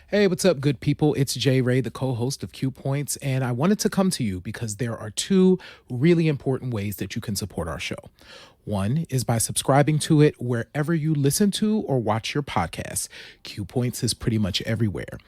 Hey, what's up, good people? It's Jay Ray, the co host of Q Points, and I wanted to come to you because there are two really important ways that you can support our show. One is by subscribing to it wherever you listen to or watch your podcasts. Q Points is pretty much everywhere.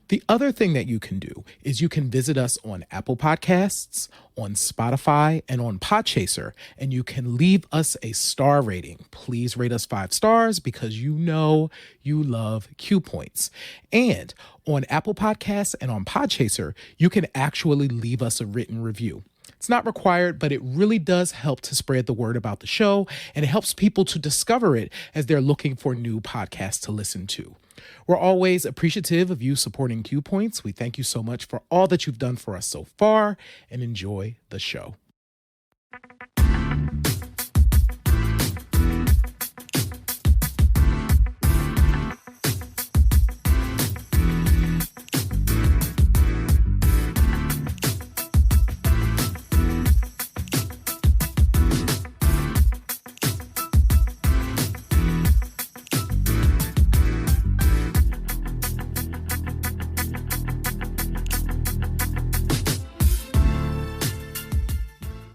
The other thing that you can do is you can visit us on Apple Podcasts, on Spotify, and on Podchaser, and you can leave us a star rating. Please rate us 5 stars because you know you love Q Points. And on Apple Podcasts and on Podchaser, you can actually leave us a written review. It's not required, but it really does help to spread the word about the show, and it helps people to discover it as they're looking for new podcasts to listen to. We're always appreciative of you supporting Q Points. We thank you so much for all that you've done for us so far, and enjoy the show.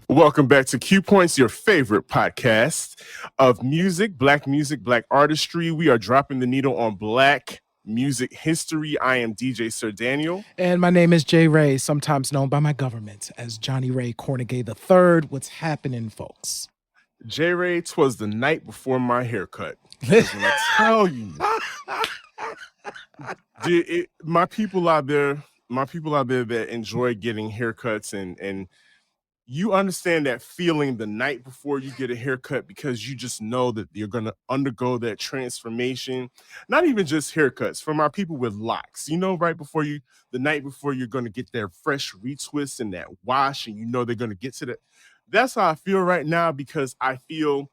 Welcome back to Q Points, your favorite podcast of music, black artistry. We are dropping the needle on black music history. I am DJ Sir Daniel. And my name is Jay Ray, sometimes known by my government as Johnny Ray Cornegay III. What's happening, folks? Jay Ray, 'twas the night before my haircut. When I tell you, my people out there that enjoy getting haircuts and you understand that feeling the night before you get a haircut because you just know that you're going to undergo that transformation. Not even just haircuts, for my people with locks, the night before you're going to get their fresh retwist and that wash, and they're going to get to that. That's how I feel right now, because I feel,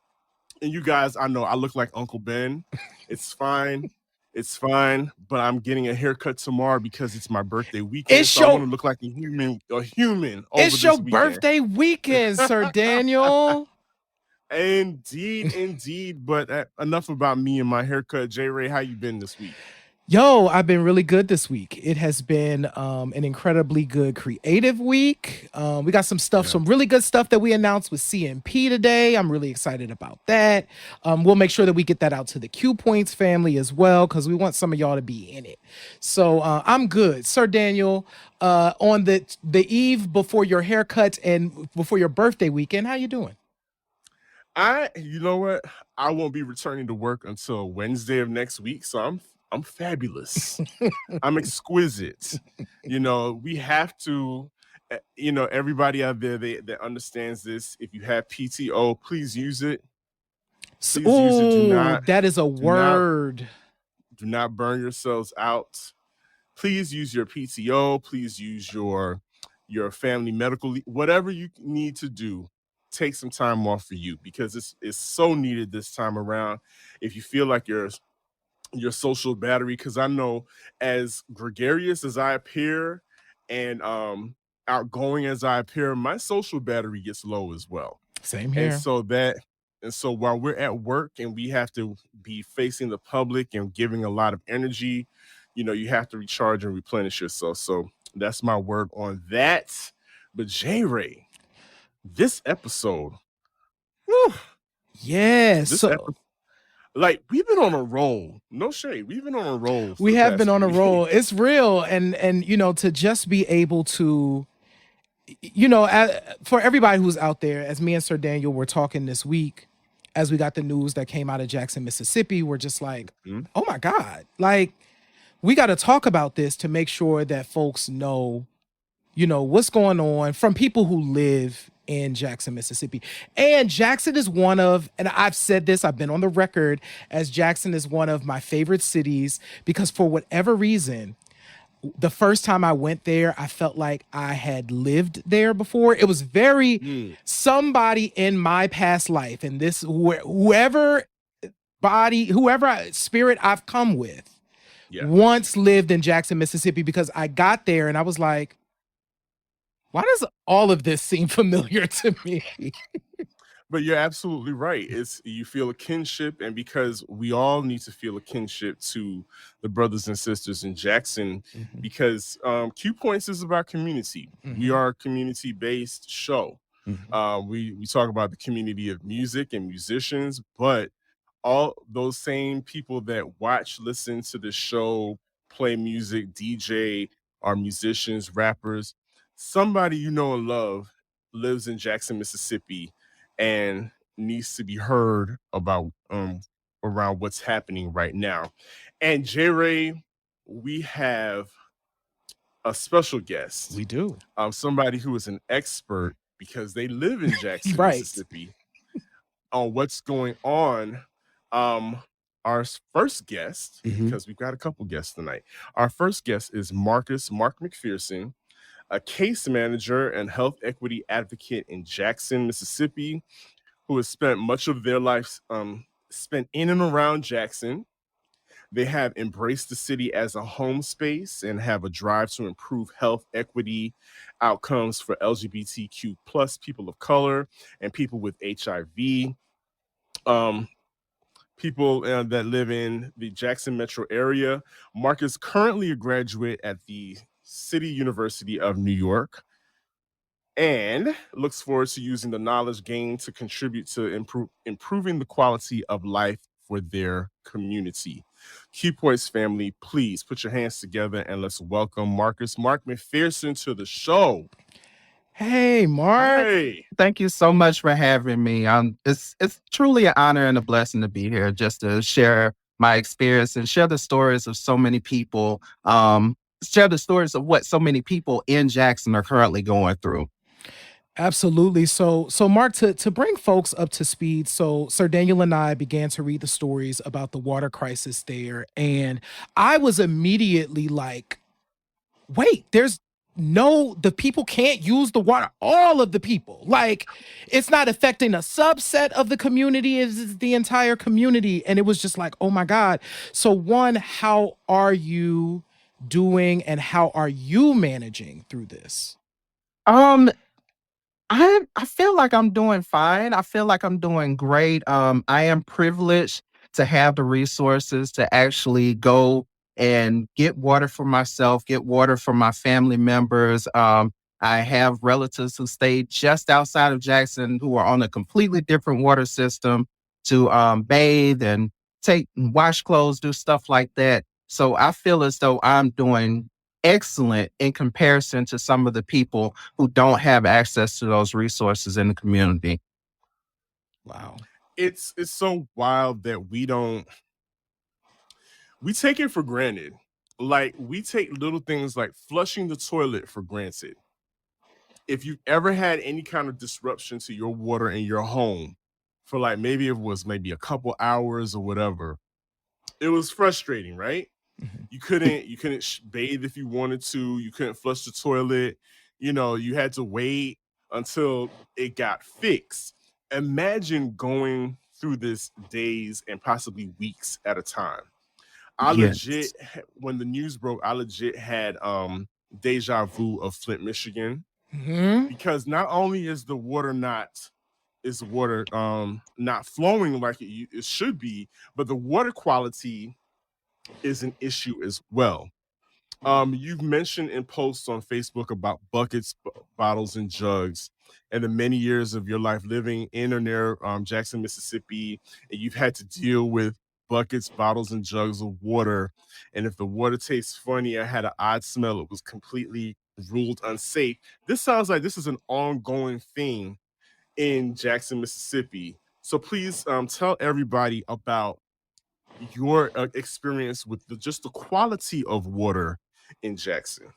and you guys, I know I look like Uncle Ben. It's fine. It's fine, but I'm getting a haircut tomorrow because it's my birthday weekend. I want to look like a human. It's your birthday weekend, Sir Daniel. Indeed. But enough about me and my haircut. Jay Ray, how you been this week? Yo, I've been really good this week. It has been an incredibly good creative week. We got some really good stuff that we announced with CMP today. I'm really excited about that. We'll make sure that we get that out to the Q Points family as well, because we want some of y'all to be in it. So I'm good. Sir Daniel, on the eve before your haircut and before your birthday weekend, how you doing? You know what? I won't be returning to work until Wednesday of next week, so I'm fabulous. I'm exquisite. We have to, everybody out there that understands this, if you have PTO, please use it. Use it. That is a word. Do not burn yourselves out. Please use your PTO. Please use your family medical leave. Whatever you need to do, take some time off for you, because it's so needed this time around. If you feel like your social battery, because I know, as gregarious as I appear and outgoing as I appear, my social battery gets low as well. Same here. And so while we're at work and we have to be facing the public and giving a lot of energy, you have to recharge and replenish yourself. So that's my word on that. But Jay Ray, this episode, we've been on a roll. No shade. We've been on a roll. We have been on a roll. It's real. And to just be able to, for everybody who's out there, as me and Sir Daniel were talking this week, as we got the news that came out of Jackson, Mississippi, we're just like, oh my God, we got to talk about this to make sure that folks know, what's going on from people who live in Jackson, Mississippi. And Jackson is one of, and I've said this, I've been on the record as Jackson is one of my favorite cities, because for whatever reason, the first time I went there, I felt like I had lived there before. It was very somebody in my past life, and this whoever spirit I've come with once lived in Jackson, Mississippi, because I got there and I was like, why does all of this seem familiar to me? But you're absolutely right. It's you feel a kinship, and because we all need to feel a kinship to the brothers and sisters in Jackson, Mhm. because Q Points is about community. We Mhm. are a community based show. Mhm. We talk about the community of music and musicians, but all those same people that watch, listen to the show, play music, DJ, are musicians, rappers. Somebody you know and love lives in Jackson, Mississippi, and needs to be heard about around what's happening right now. And J Ray, we have a special guest, We do. somebody who is an expert because they live in Jackson, Right. Mississippi, on what's going on. Um, our first guest, Mhm. because we've got a couple guests tonight. Our first guest is Marq McPherson, a case manager and health equity advocate in Jackson, Mississippi, who has spent much of their life spent in and around Jackson. They have embraced the city as a home space and have a drive to improve health equity outcomes for LGBTQ plus people of color and people with HIV. Um, People that live in the Jackson metro area. Mark is currently a graduate at the City University of New York and looks forward to using the knowledge gained to contribute to improving the quality of life for their community. Key Points family, please put your hands together and let's welcome Marq McPherson to the show. Hey, Mark. Hey. Thank you so much for having me. It's truly an honor and a blessing to be here, just to share my experience and share the stories of so many people. Share the stories of what so many people in Jackson are currently going through. Absolutely. So Mark, to bring folks up to speed, so Sir Daniel and I began to read the stories about the water crisis there, and I was immediately like, wait, the people can't use the water. All of the people. Like, it's not affecting a subset of the community, it's the entire community. And it was just like, oh my God. So one, how are you doing and how are you managing through this? Um, I feel like I'm doing fine. I feel like I'm doing great. I am privileged to have the resources to actually go and get water for myself, get water for my family members. I have relatives who stay just outside of Jackson who are on a completely different water system to bathe and take wash clothes, do stuff like that. So I feel as though I'm doing excellent in comparison to some of the people who don't have access to those resources in the community. Wow. It's so wild that we take it for granted. Like we take little things like flushing the toilet for granted. If you've ever had any kind of disruption to your water in your home for like maybe it was maybe a couple hours or whatever, it was frustrating, right? Mhm. You couldn't bathe if you wanted to, you couldn't flush the toilet, you had to wait until it got fixed. Imagine going through this days and possibly weeks at a time. I legit, Yes. when the news broke, I legit had deja vu of Flint, Michigan, Mhm. because not only is the water not flowing like it should be, but the water quality is an issue as well. You've mentioned in posts on Facebook about buckets, bottles, and jugs, and the many years of your life living in or near Jackson, Mississippi, and you've had to deal with buckets, bottles, and jugs of water. And if the water tastes funny or had an odd smell, it was completely ruled unsafe. This sounds like this is an ongoing thing in Jackson, Mississippi. So please tell everybody about your experience with just the quality of water in Jackson.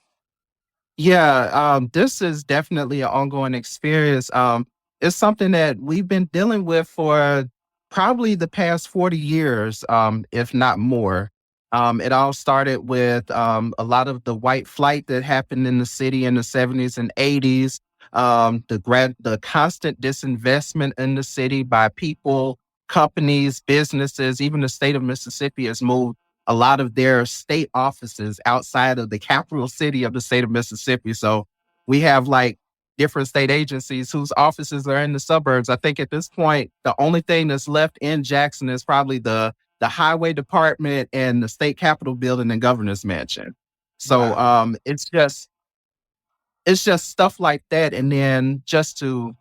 Yeah, this is definitely an ongoing experience. It's something that we've been dealing with for probably the past 40 years, if not more. It all started with a lot of the white flight that happened in the city in the 70s and 80s. The constant disinvestment in the city by people, companies, businesses, even the state of Mississippi has moved a lot of their state offices outside of the capital city of the state of Mississippi. So we have like different state agencies whose offices are in the suburbs. I think at this point, the only thing that's left in Jackson is probably the highway department and the state capitol building and governor's mansion. So Wow. it's just stuff like that. And then just to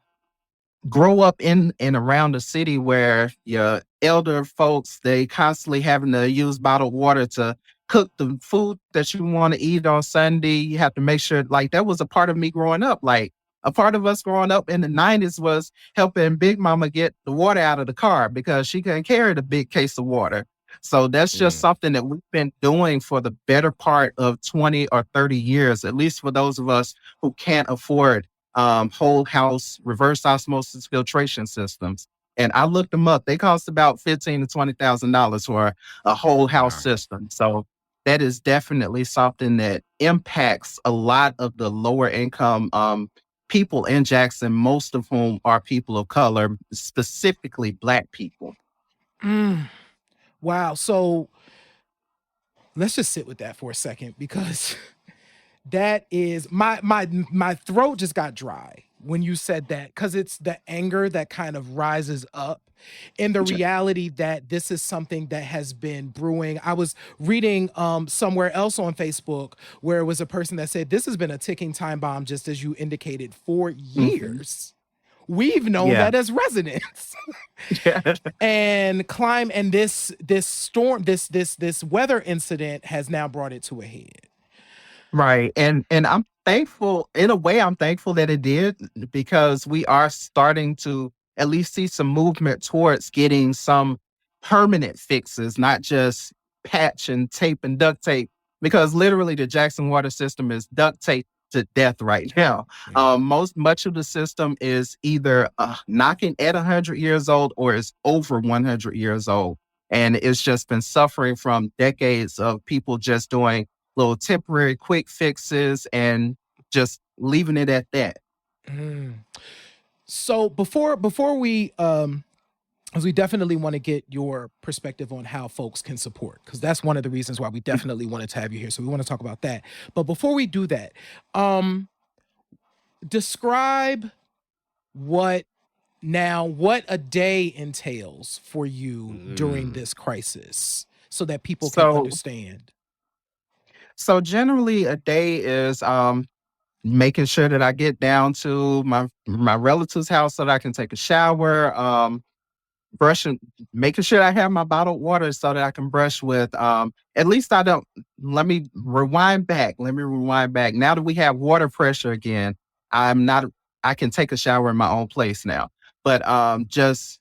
grow up in and around a city where your elder folks, they constantly having to use bottled water to cook the food that you want to eat on Sunday. You have to make sure, like, that was a part of me growing up. Like, a part of us growing up in the 90s was helping Big Mama get the water out of the car because she couldn't carry the big case of water. So that's just something that we've been doing for the better part of 20 or 30 years, at least for those of us who can't afford whole house reverse osmosis filtration systems. And I looked them up. They cost about $15,000 to $20,000 for a whole house system. So that is definitely something that impacts a lot of the lower income people in Jackson, most of whom are people of color, specifically Black people. Wow. So let's just sit with that for a second, because that is my throat just got dry when you said that, because it's the anger that kind of rises up in the reality that this is something that has been brewing. I was reading somewhere else on Facebook where it was a person that said this has been a ticking time bomb, just as you indicated, for years. We've known Yeah. that as residents. Yeah. And this storm, this weather incident has now brought it to a head. Right. And I'm thankful, in a way, I'm thankful that it did, because we are starting to at least see some movement towards getting some permanent fixes, not just patch and tape and duct tape, because literally the Jackson water system is duct tape to death right now. Yeah. Much of the system is either knocking at 100 years old or is over 100 years old. And it's just been suffering from decades of people just doing little temporary quick fixes and just leaving it at that. So before we as we definitely want to get your perspective on how folks can support, because that's one of the reasons why we definitely wanted to have you here. So we want to talk about that. But before we do that, describe what a day entails for you during this crisis, so that people can understand. So generally a day is making sure that I get down to my relative's house so that I can take a shower, brushing, making sure I have my bottled water so that I can brush with, at least I don't, let me rewind back. Now that we have water pressure again, I can take a shower in my own place now. But just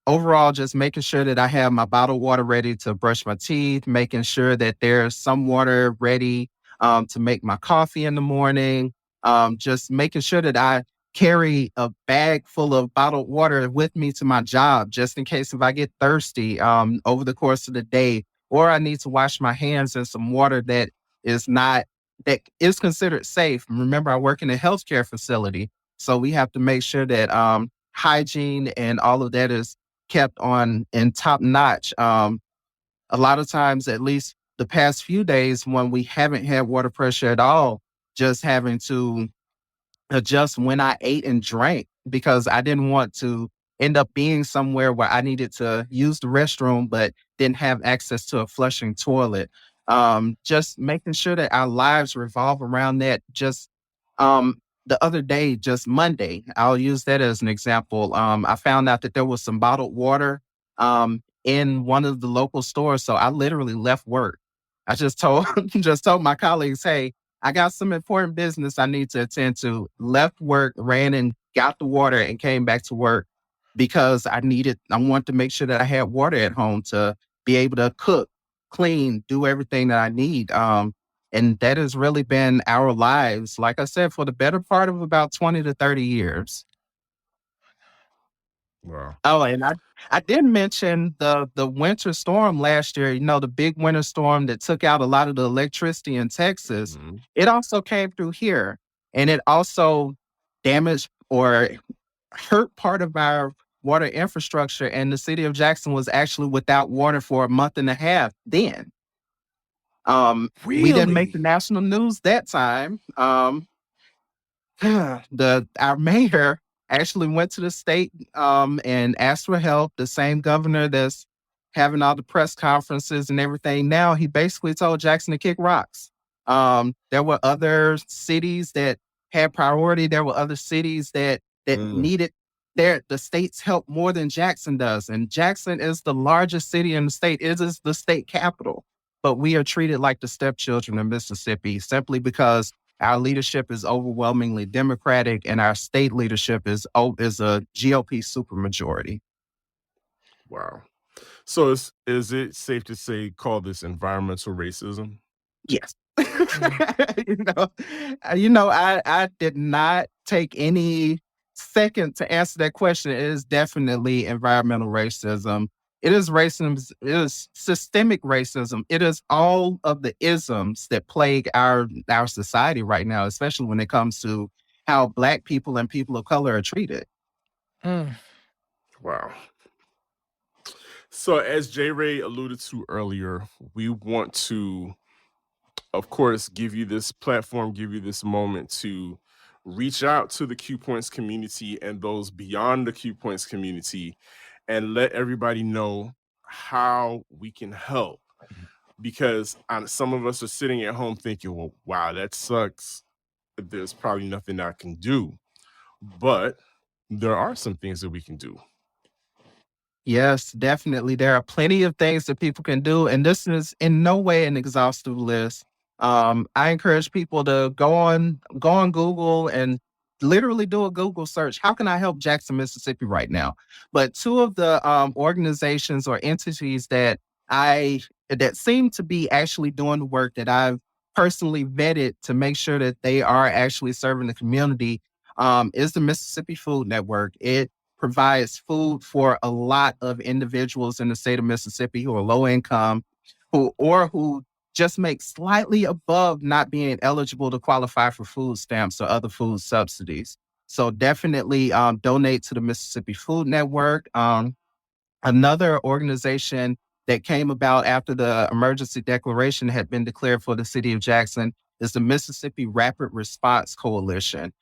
overall, just making sure that I have my bottled water ready to brush my teeth, making sure that there's some water ready to make my coffee in the morning, just making sure that I carry a bag full of bottled water with me to my job, just in case if I get thirsty over the course of the day, or I need to wash my hands in some water that is considered safe. Remember, I work in a healthcare facility, so we have to make sure that hygiene and all of that is kept on in top notch. A lot of times, at least the past few days when we haven't had water pressure at all, just having to adjust when I ate and drank, because I didn't want to end up being somewhere where I needed to use the restroom but didn't have access to a flushing toilet. Just making sure that our lives revolve around that. Just the other day, just Monday, I'll use that as an example. I found out that there was some bottled water in one of the local stores, so I literally left work. I just told just told my colleagues, "Hey, I got some important business I need to attend to." Left work, ran and got the water, and came back to work because I wanted to make sure that I had water at home to be able to cook, clean, do everything that I need. And that has really been our lives, like I said, for the better part of about 20 to 30 years. Wow. Oh, and I did mention the winter storm last year, the big winter storm that took out a lot of the electricity in Texas. It also came through here, and it also damaged or hurt part of our water infrastructure. And the city of Jackson was actually without water for a month and a half then. We didn't make the national news that time. our mayor actually went to the state and asked for help. The same governor that's having all the press conferences and everything now, he basically told Jackson to kick rocks. There were other cities that had priority. There were other cities that needed the state's help more than Jackson does. And Jackson is the largest city in the state. It is the state capital. But we are treated like the stepchildren of Mississippi simply because our leadership is overwhelmingly Democratic and our state leadership is a GOP supermajority. Wow. So is it safe to say call this environmental racism? Yes. I did not take any second to answer that question. It is definitely environmental racism. It is racism. It is systemic racism. It is all of the isms that plague our society right now, especially when it comes to how Black people and people of color are treated. Wow. So as J. Ray alluded to earlier, we want to, of course, give you this platform, give you this moment to reach out to the Q Points community and those beyond the Q Points community and let everybody know how we can help. Because some of us are sitting at home thinking, well, wow, that sucks. There's probably nothing I can do. But there are some things that we can do. Yes, definitely. There are plenty of things that people can do, and this is in no way an exhaustive list. I encourage people to go on Google and literally do a Google search. How can I help Jackson, Mississippi right now? But two of the organizations or entities that seem to be actually doing the work that I've personally vetted to make sure that they are actually serving the community is the Mississippi Food Network. It provides food for a lot of individuals in the state of Mississippi who are low income, who just make slightly above not being eligible to qualify for food stamps or other food subsidies. So definitely donate to the Mississippi Food Network. Another organization that came about after the emergency declaration had been declared for the city of Jackson is the Mississippi Rapid Response Coalition.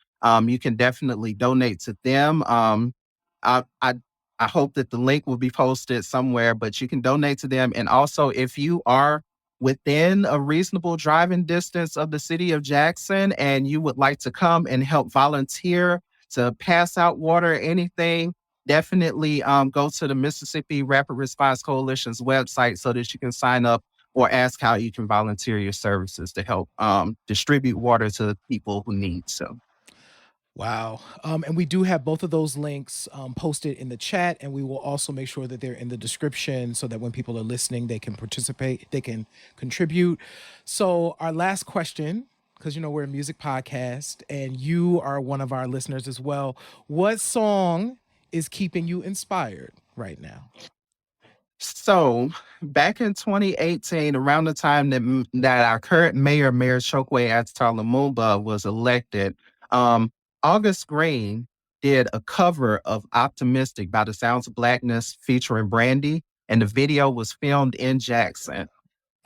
You can definitely donate to them. I, I I hope that the link will be posted somewhere, but you can donate to them. And also, if you are within a reasonable driving distance of the city of Jackson and you would like to come and help volunteer to pass out water or anything, definitely go to the Mississippi Rapid Response Coalition's website so that you can sign up or ask how you can volunteer your services to help distribute water to people who need so. Wow. And we do have both of those links posted in the chat, and we will also make sure that they're in the description so that when people are listening, they can participate, they can contribute. So, our last question, because we're a music podcast and you are one of our listeners as well. What song is keeping you inspired right now? So back in 2018, around the time that our current Mayor Chokwe Atal Lumumba was elected, um, August Green did a cover of Optimistic by the Sounds of Blackness featuring Brandy, and the video was filmed in Jackson.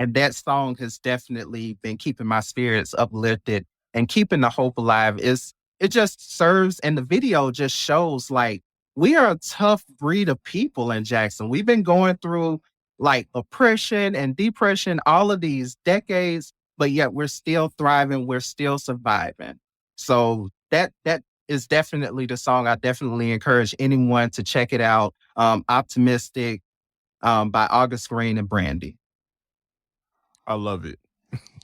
And that song has definitely been keeping my spirits uplifted and keeping the hope alive. It just serves, and the video just shows like we are a tough breed of people in Jackson. We've been going through like oppression and depression all of these decades, but yet we're still thriving, we're still surviving. So that is definitely the song. I definitely encourage anyone to check it out. Optimistic by August Green and Brandy. I love it.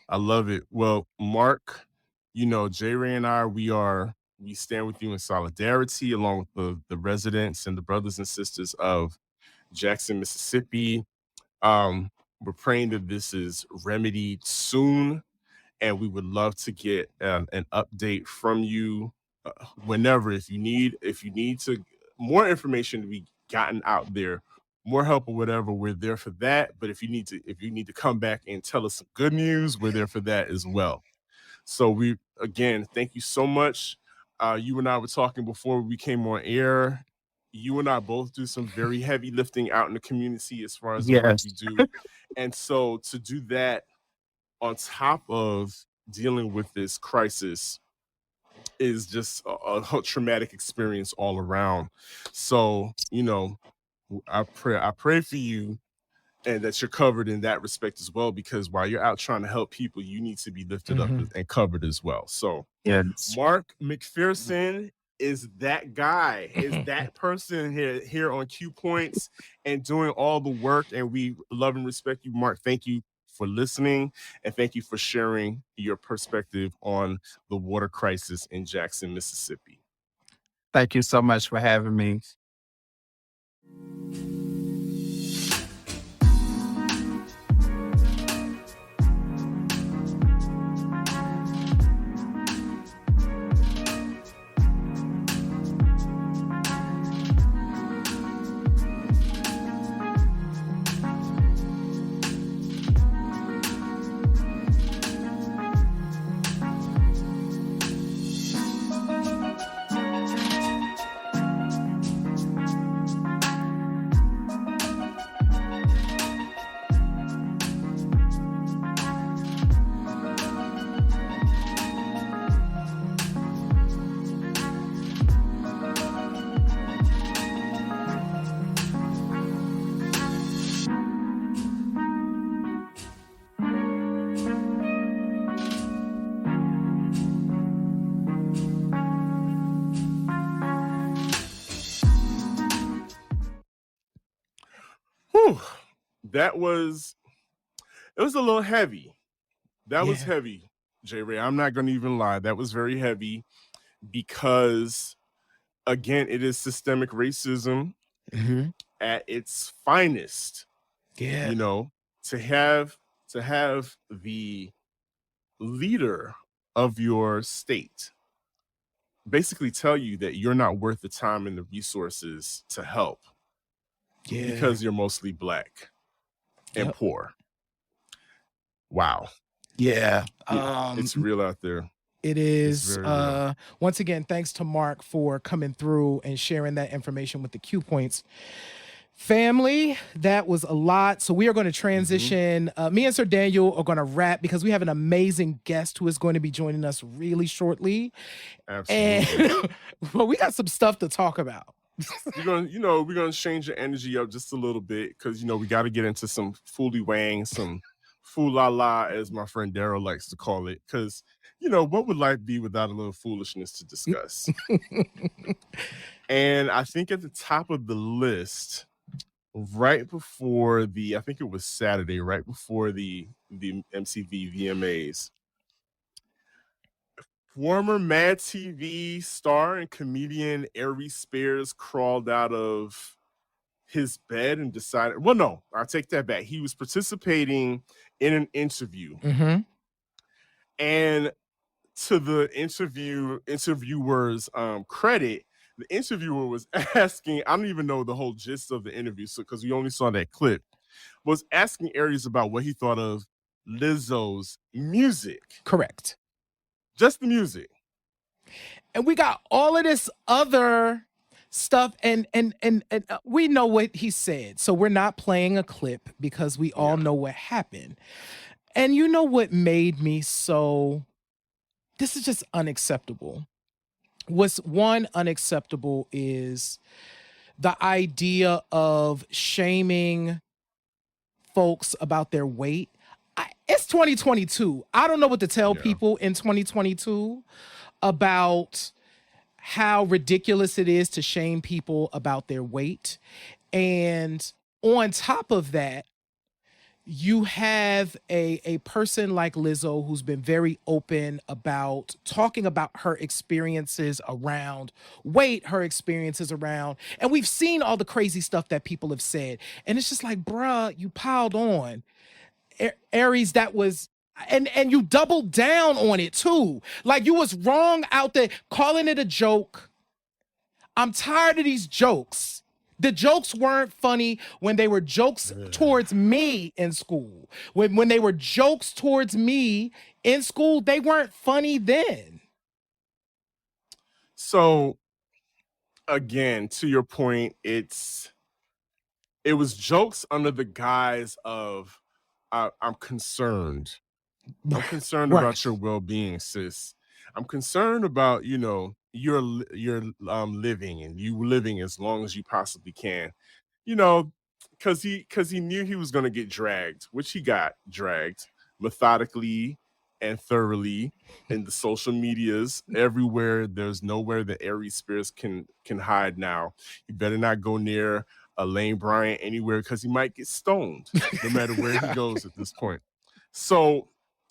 I love it. Well, Mark, J. Ray and I, we stand with you in solidarity along with the residents and the brothers and sisters of Jackson, Mississippi. We're praying that this is remedied soon, and we would love to get an update from you whenever. If you need to more information to be gotten out there, more help or whatever, we're there for that. But if you need to come back and tell us some good news, we're there for that as well. So we again thank you so much. You and I were talking before we came on air. You and I both do some very heavy lifting out in the community as far as the work Yes. we do. And so to do that on top of dealing with this crisis, is just a traumatic experience all around. So, you know, I pray for you and that you're covered in that respect as well, because while you're out trying to help people, you need to be lifted up and covered as well. So Yes. Marq McPherson is that guy, is that person here on Q Points and doing all the work. And we love and respect you, Marq. Thank you for listening, and thank you for sharing your perspective on the water crisis in Jackson, Mississippi. Thank you so much for having me. Whew. It was a little heavy. That was heavy, J. Ray. I'm not going to even lie. That was very heavy because, again, it is systemic racism at its finest. Yeah. You know, to have the leader of your state basically tell you that you're not worth the time and the resources to help because you're mostly Black and poor. Wow. Yeah. It's real out there. It is. Once again, thanks to Marq for coming through and sharing that information with the Q Points family. That was a lot. So we are going to transition. Me and Sir Daniel are going to wrap because we have an amazing guest who is going to be joining us really shortly. Absolutely. And well, we got some stuff to talk about. we're gonna change the energy up just a little bit because we got to get into some fooly wang, some fool la la, as my friend Daryl likes to call it. Because what would life be without a little foolishness to discuss? And I think at the top of the list, right before I think it was Saturday, right before the MTV VMAs, former Mad TV star and comedian Aries Spears crawled out of his bed and decided, well, no, I'll take that back. He was participating in an interview. And to the interviewer's credit, the interviewer was asking, I don't even know the whole gist of the interview, because we only saw that clip, was asking Aries about what he thought of Lizzo's music. Correct. Just the music. And we got all of this other stuff, and we know what he said. So we're not playing a clip because we all know what happened. And you know what made me so, this is just unacceptable. What's unacceptable is the idea of shaming folks about their weight. It's 2022. I don't know what to tell people in 2022 about how ridiculous it is to shame people about their weight. And on top of that, you have a person like Lizzo who's been very open about talking about her experiences around weight, her experiences around, and we've seen all the crazy stuff that people have said. And it's just like, bruh, you piled on. Aries, that was, and you doubled down on it too. Like, you was wrong out there calling it a joke. I'm tired of these jokes. The jokes weren't funny when they were jokes towards me in school. When they were jokes towards me in school, they weren't funny then. So, again, to your point, it was jokes under the guise of, I'm concerned. I'm concerned about your well-being, sis. I'm concerned about, your living and you living as long as you possibly can. You know, because he knew he was going to get dragged, which he got dragged methodically and thoroughly in the social medias everywhere. There's nowhere that Aries spirits can hide now. You better not go near a Lane Bryant anywhere because he might get stoned no matter where he goes at this point. So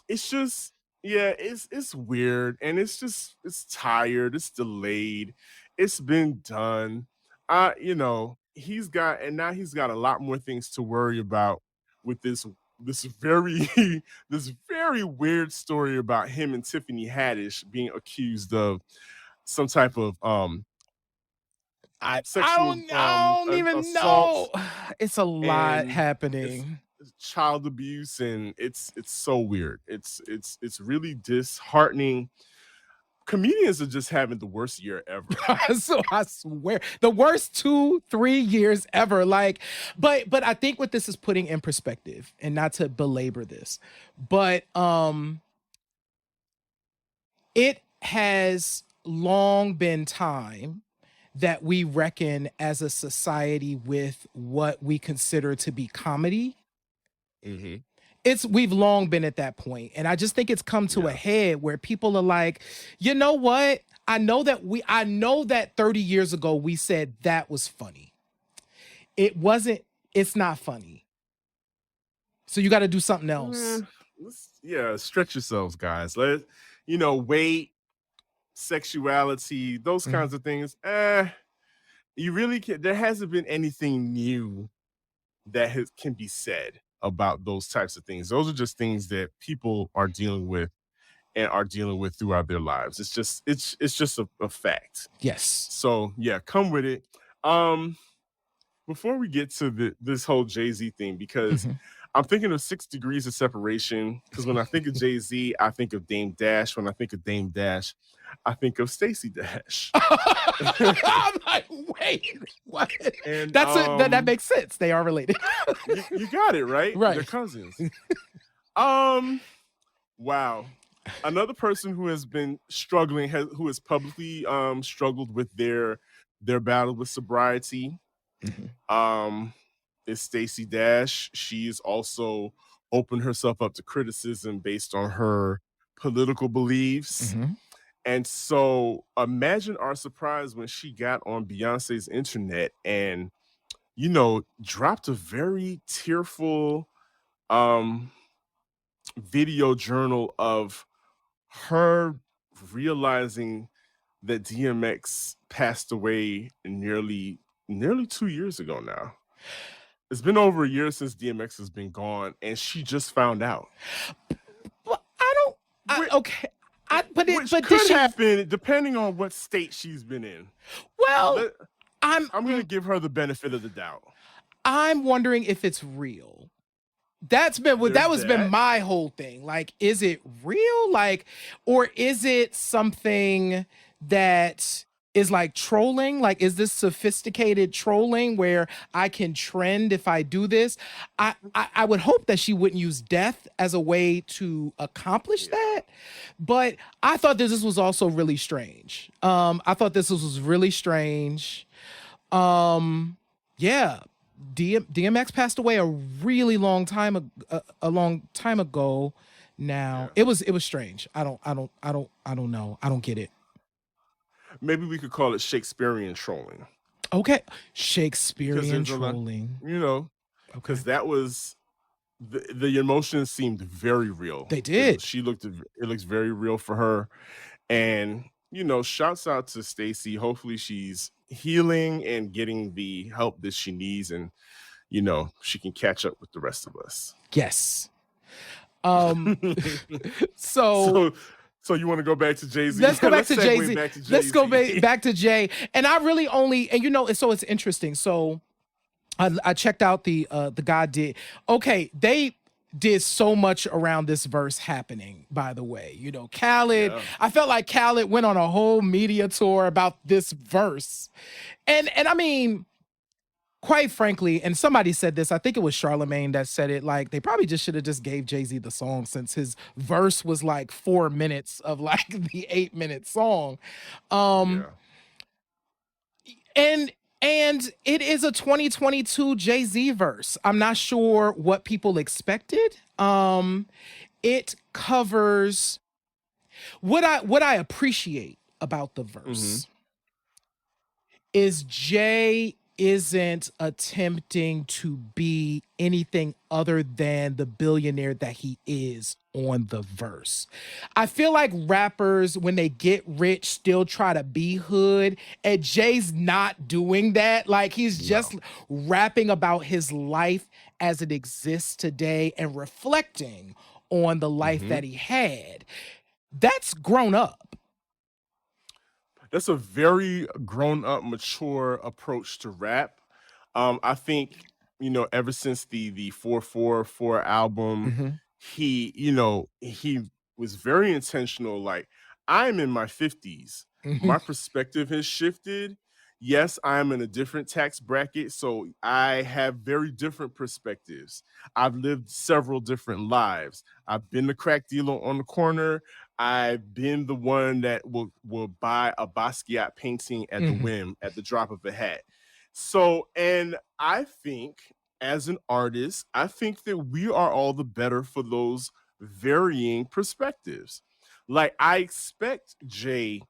it's just, yeah, it's weird, and it's tired, it's delayed, it's been done. He's got a lot more things to worry about with this very this very weird story about him and Tiffany Haddish being accused of some type of I sexual I don't even know. assault, It's a lot and it's happening. child abuse, and it's so weird. It's really disheartening. Comedians are just having the worst year ever. So I swear, the worst 2-3 years ever. Like, but I think what this is putting in perspective, and not to belabor this, but it has long been time that we reckon as a society with what we consider to be comedy. Mm-hmm. We've long been at that point, and I just think it's come to a head where people are like, you know what, I know that 30 years ago we said that was funny. It's not funny, so you got to do something else. Stretch yourselves, guys. Weight, sexuality, those kinds of things. You really can. There hasn't been anything new that can be said about those types of things. Those are just things that people are dealing with throughout their lives. It's just a fact. Yes. So yeah, come with it. Before we get to this whole Jay-Z thing, because I'm thinking of 6 Degrees of Separation, because when I think of Jay-Z, I think of Dame Dash. When I think of Dame Dash, I think of Stacey Dash. I'm like, wait, what? And that makes sense. They are related. you got it, right? Right. They're cousins. Wow. Another person who has been struggling, who has publicly struggled with their battle with sobriety, is Stacey Dash. She's also opened herself up to criticism based on her political beliefs. And so imagine our surprise when she got on Beyonce's internet and, dropped a very tearful video journal of her realizing that DMX passed away nearly 2 years ago now. It's been over a year since DMX has been gone, and she just found out. Well, Which could happen depending on what state she's been in. Well, I'm going to give her the benefit of the doubt. I'm wondering if it's real. That was been my whole thing. Like, is it real? Like, or is it something that is like trolling? Like, is this sophisticated trolling where I can trend if I do this? I would hope that she wouldn't use death as a way to accomplish that. But I thought this was also really strange. Yeah. DMX passed away a really long time ago now. Yeah. It was strange. I don't know. I don't get it. Maybe we could call it Shakespearean trolling. Okay. Shakespearean trolling. Because that was the emotions seemed very real. They did. It looks very real for her. And shouts out to Stacey. Hopefully she's healing and getting the help that she needs, and she can catch up with the rest of us. Yes. So you want to go back to Jay-Z? Let's go back to Jay-Z. Let's go back to Jay. And I really so it's interesting. So I checked out the guy did. Okay, they did so much around this verse happening, by the way. Khaled, I felt like Khaled went on a whole media tour about this verse. And I mean, quite frankly, and somebody said this, I think it was Charlemagne that said it, like they probably just should have just gave Jay-Z the song since his verse was like 4 minutes of like the 8-minute song. Um Yeah. and and it is a 2022 Jay-Z verse. I'm not sure what people expected. It covers what I appreciate about the Mm-hmm. verse is Jay isn't attempting to be anything other than the billionaire that he is on the verse. I feel like rappers, when they get rich, still try to be hood, and Jay's not doing that. Like, he's No. just rapping about his life as it exists today and reflecting on the life Mm-hmm. that he had. That's grown up. That's a very grown up, mature approach to rap. I think, ever since the 444 album, Mhm. he was very intentional. Like, I'm in my 50s. Mhm. My perspective has shifted. Yes, I'm in a different tax bracket, so I have very different perspectives. I've lived several different lives. I've been the crack dealer on the corner. I've been the one that will buy a Basquiat painting at the Mhm. whim, at the drop of a hat. So, and I think as an artist, I think that we are all the better for those varying perspectives. Like, I expect Jay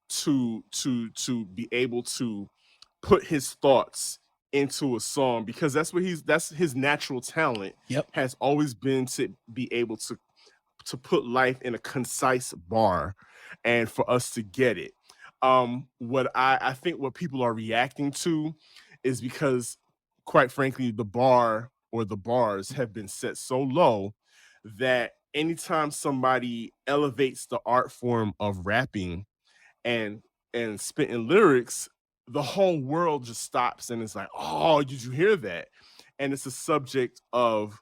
to be able to put his thoughts into a song, because that's his natural talent, Yep. has always been to be able to put life in a concise bar and for us to get it. What I think what people are reacting to is because, quite frankly, the bar or the bars have been set so low that anytime somebody elevates the art form of rapping and spitting lyrics, the whole world just stops and it's like, oh, did you hear that? And it's a subject of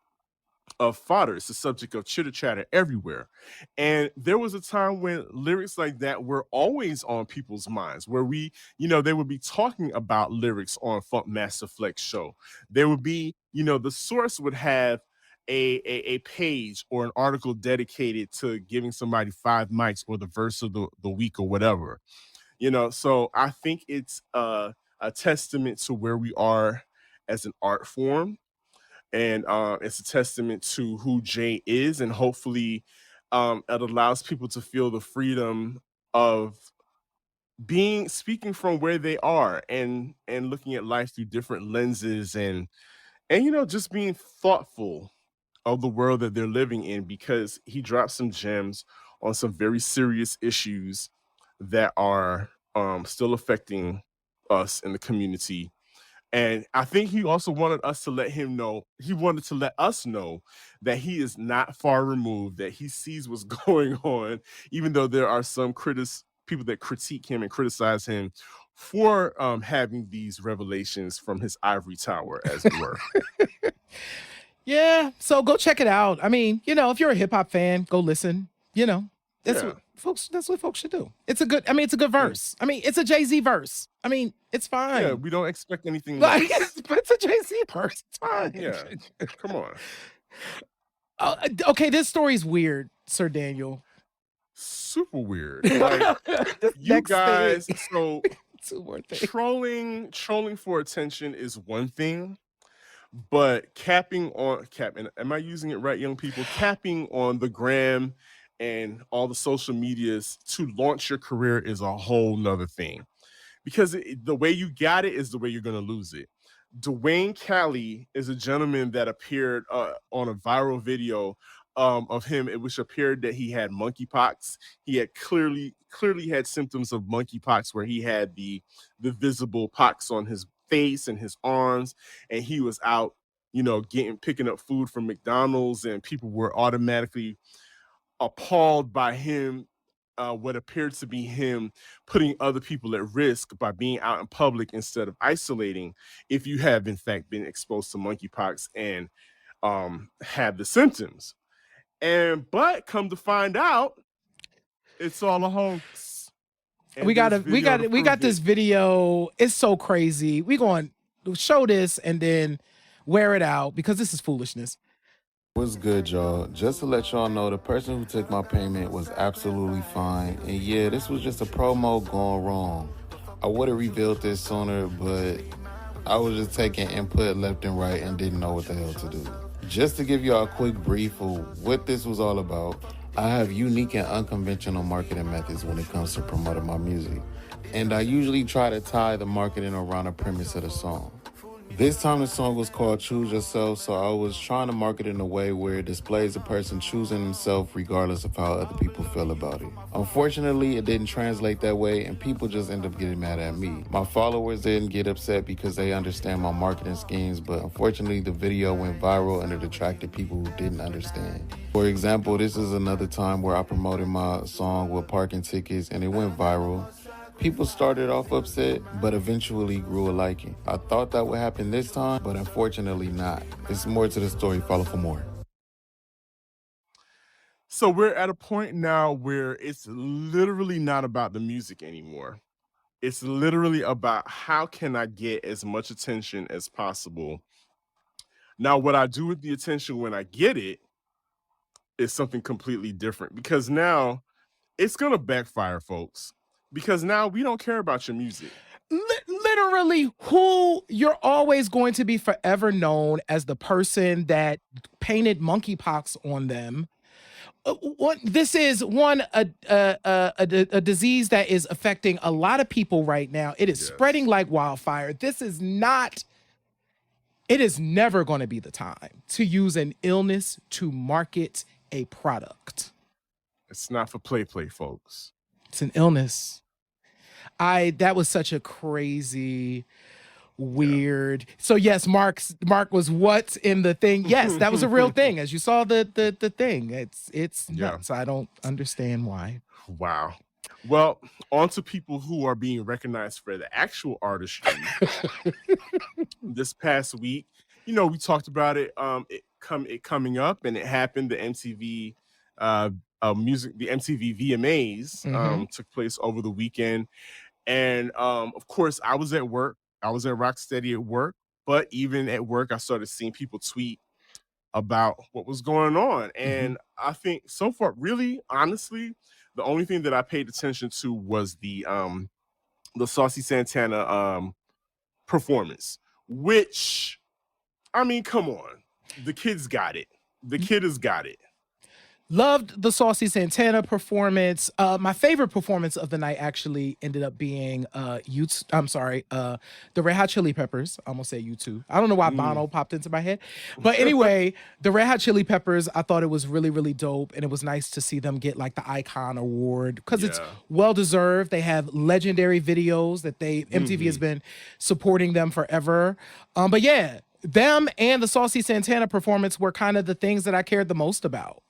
fodder. It's a subject of chitter chatter everywhere. And there was a time when lyrics like that were always on people's minds, where they would be talking about lyrics on Funk Master Flex show. There would be, the source would have a page or an article dedicated to giving somebody 5 mics or the verse of the week or whatever. So I think it's a testament to where we are as an art form, and it's a testament to who Jay is, and hopefully, it allows people to feel the freedom of being speaking from where they are, and looking at life through different lenses, and just being thoughtful of the world that they're living in, because he dropped some gems on some very serious issues that are still affecting us in the community. And I think he also wanted us to let him know, he wanted to let us know that he is not far removed, that he sees what's going on, even though there are some people that critique him and criticize him for having these revelations from his ivory tower, as it were. Yeah, so go check it out. I mean, if you're a hip hop fan, go listen. That's Yeah. what folks should do. It's a good And verse. I mean, it's a Jay-Z verse. I mean, it's yeah, fine. we don't expect anything Like, less. it's a Jay-Z verse. It's fine. Yeah. Come on. Okay, this story's weird, Sir Daniel. Super weird. Like, This you next thing. guys, so Two more things. trolling for attention is one thing, but capping, am I using it right, young people? Capping on the gram and all the social medias to launch your career is a whole nother thing, because the way you got it is the way you're going to lose it. Dwayne Cali is a gentleman that appeared on a viral video of him, in which appeared that he had monkeypox. He had clearly had symptoms of monkeypox, where he had the visible pox on his face and his arms, and he was out, picking up food from McDonald's, and people were automatically appalled by him, what appeared to be him putting other people at risk by being out in public instead of isolating, if you have in fact been exposed to monkeypox and have the symptoms. But come to find out, it's all a hoax. And We there's got video to we got prove this it. video. It's so crazy. We going show this and then wear it out because this is foolishness. What's good, y'all? Just to let y'all know, the person who took my payment was absolutely fine. And yeah, this was just a promo gone wrong. I would have revealed this sooner, but I was just taking input left and right and didn't know what the hell to do. Just to give y'all a quick brief of what this was all about, I have unique and unconventional marketing methods when it comes to promoting my music. And I usually try to tie the marketing around the premise of the song. This time the song was called Choose Yourself, so I was trying to market in a way where it displays a person choosing himself regardless of how other people feel about it. Unfortunately, it didn't translate that way and people just end up getting mad at me. My followers didn't get upset because they understand my marketing schemes, but unfortunately the video went viral and it attracted people who didn't understand. For example, this is another time where I promoted my song with parking tickets and it went viral. People started off upset, but eventually grew a liking. I thought that would happen this time, but unfortunately not. There's more to the story. Follow for more. So we're at a point now where it's literally not about the music anymore. It's literally about how can I get as much attention as possible. Now, what I do with the attention when I get it is something completely different because now it's going to backfire, folks, because now we don't care about your music. Literally, who you're always going to be forever known as the person that painted monkeypox on them. This is a disease that is affecting a lot of people right now. It is spreading like wildfire. This is not. It is never going to be the time to use an illness to market a product. It's not for play, folks. It's an illness. That was such a crazy, weird. Yeah. So yes, Marq was what's in the thing. Yes, that was a real thing. As you saw the thing, it's nuts. I don't understand why. Wow. Well, on to people who are being recognized for the actual artistry. This past week, we talked about it. It coming up, and it happened. The MTV music, the MTV VMAs took place over the weekend. And of course, I was at work. I was at Rocksteady at work. But even at work, I started seeing people tweet about what was going on. And I think so far, really, honestly, the only thing that I paid attention to was the Saucy Santana performance, which, I mean, come on. The kid's got it. The kid has got it. Loved the Saucy Santana performance. My favorite performance of the night actually ended up being the Red Hot Chili Peppers. I almost say U2. I don't know why Bono popped into my head. But anyway, the Red Hot Chili Peppers, I thought it was really, really dope. And it was nice to see them get like the Icon Award because it's well-deserved. They have legendary videos that MTV has been supporting them forever. But yeah, them and the Saucy Santana performance were kind of the things that I cared the most about.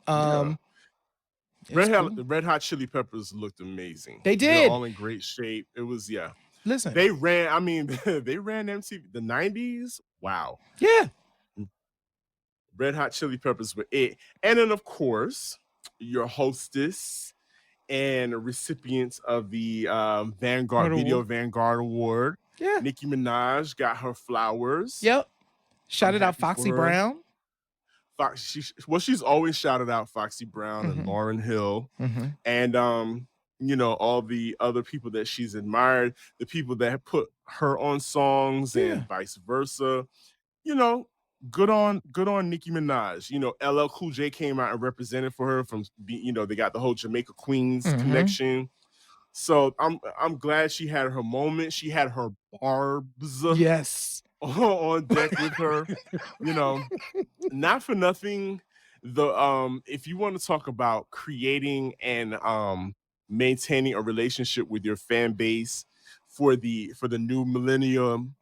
The Red Hot Chili Peppers looked amazing. They did. They're all in great shape. It was, Listen. They ran MTV, the 90s. Wow. Yeah. Red Hot Chili Peppers were it. And then, of course, your hostess and recipients of the Video Vanguard Award. Yeah. Nicki Minaj got her flowers. Yep. Shouted out Foxy Brown. She's always shouted out Foxy Brown and Lauryn Hill and all the other people that she's admired, the people that have put her on songs and vice versa. Good on Nicki Minaj. LL Cool J came out and represented for her they got the whole Jamaica Queens connection. So I'm glad she had her moment. She had her barbs. Yes. On deck with her. Not for nothing, if you want to talk about creating and maintaining a relationship with your fan base for the new millennium,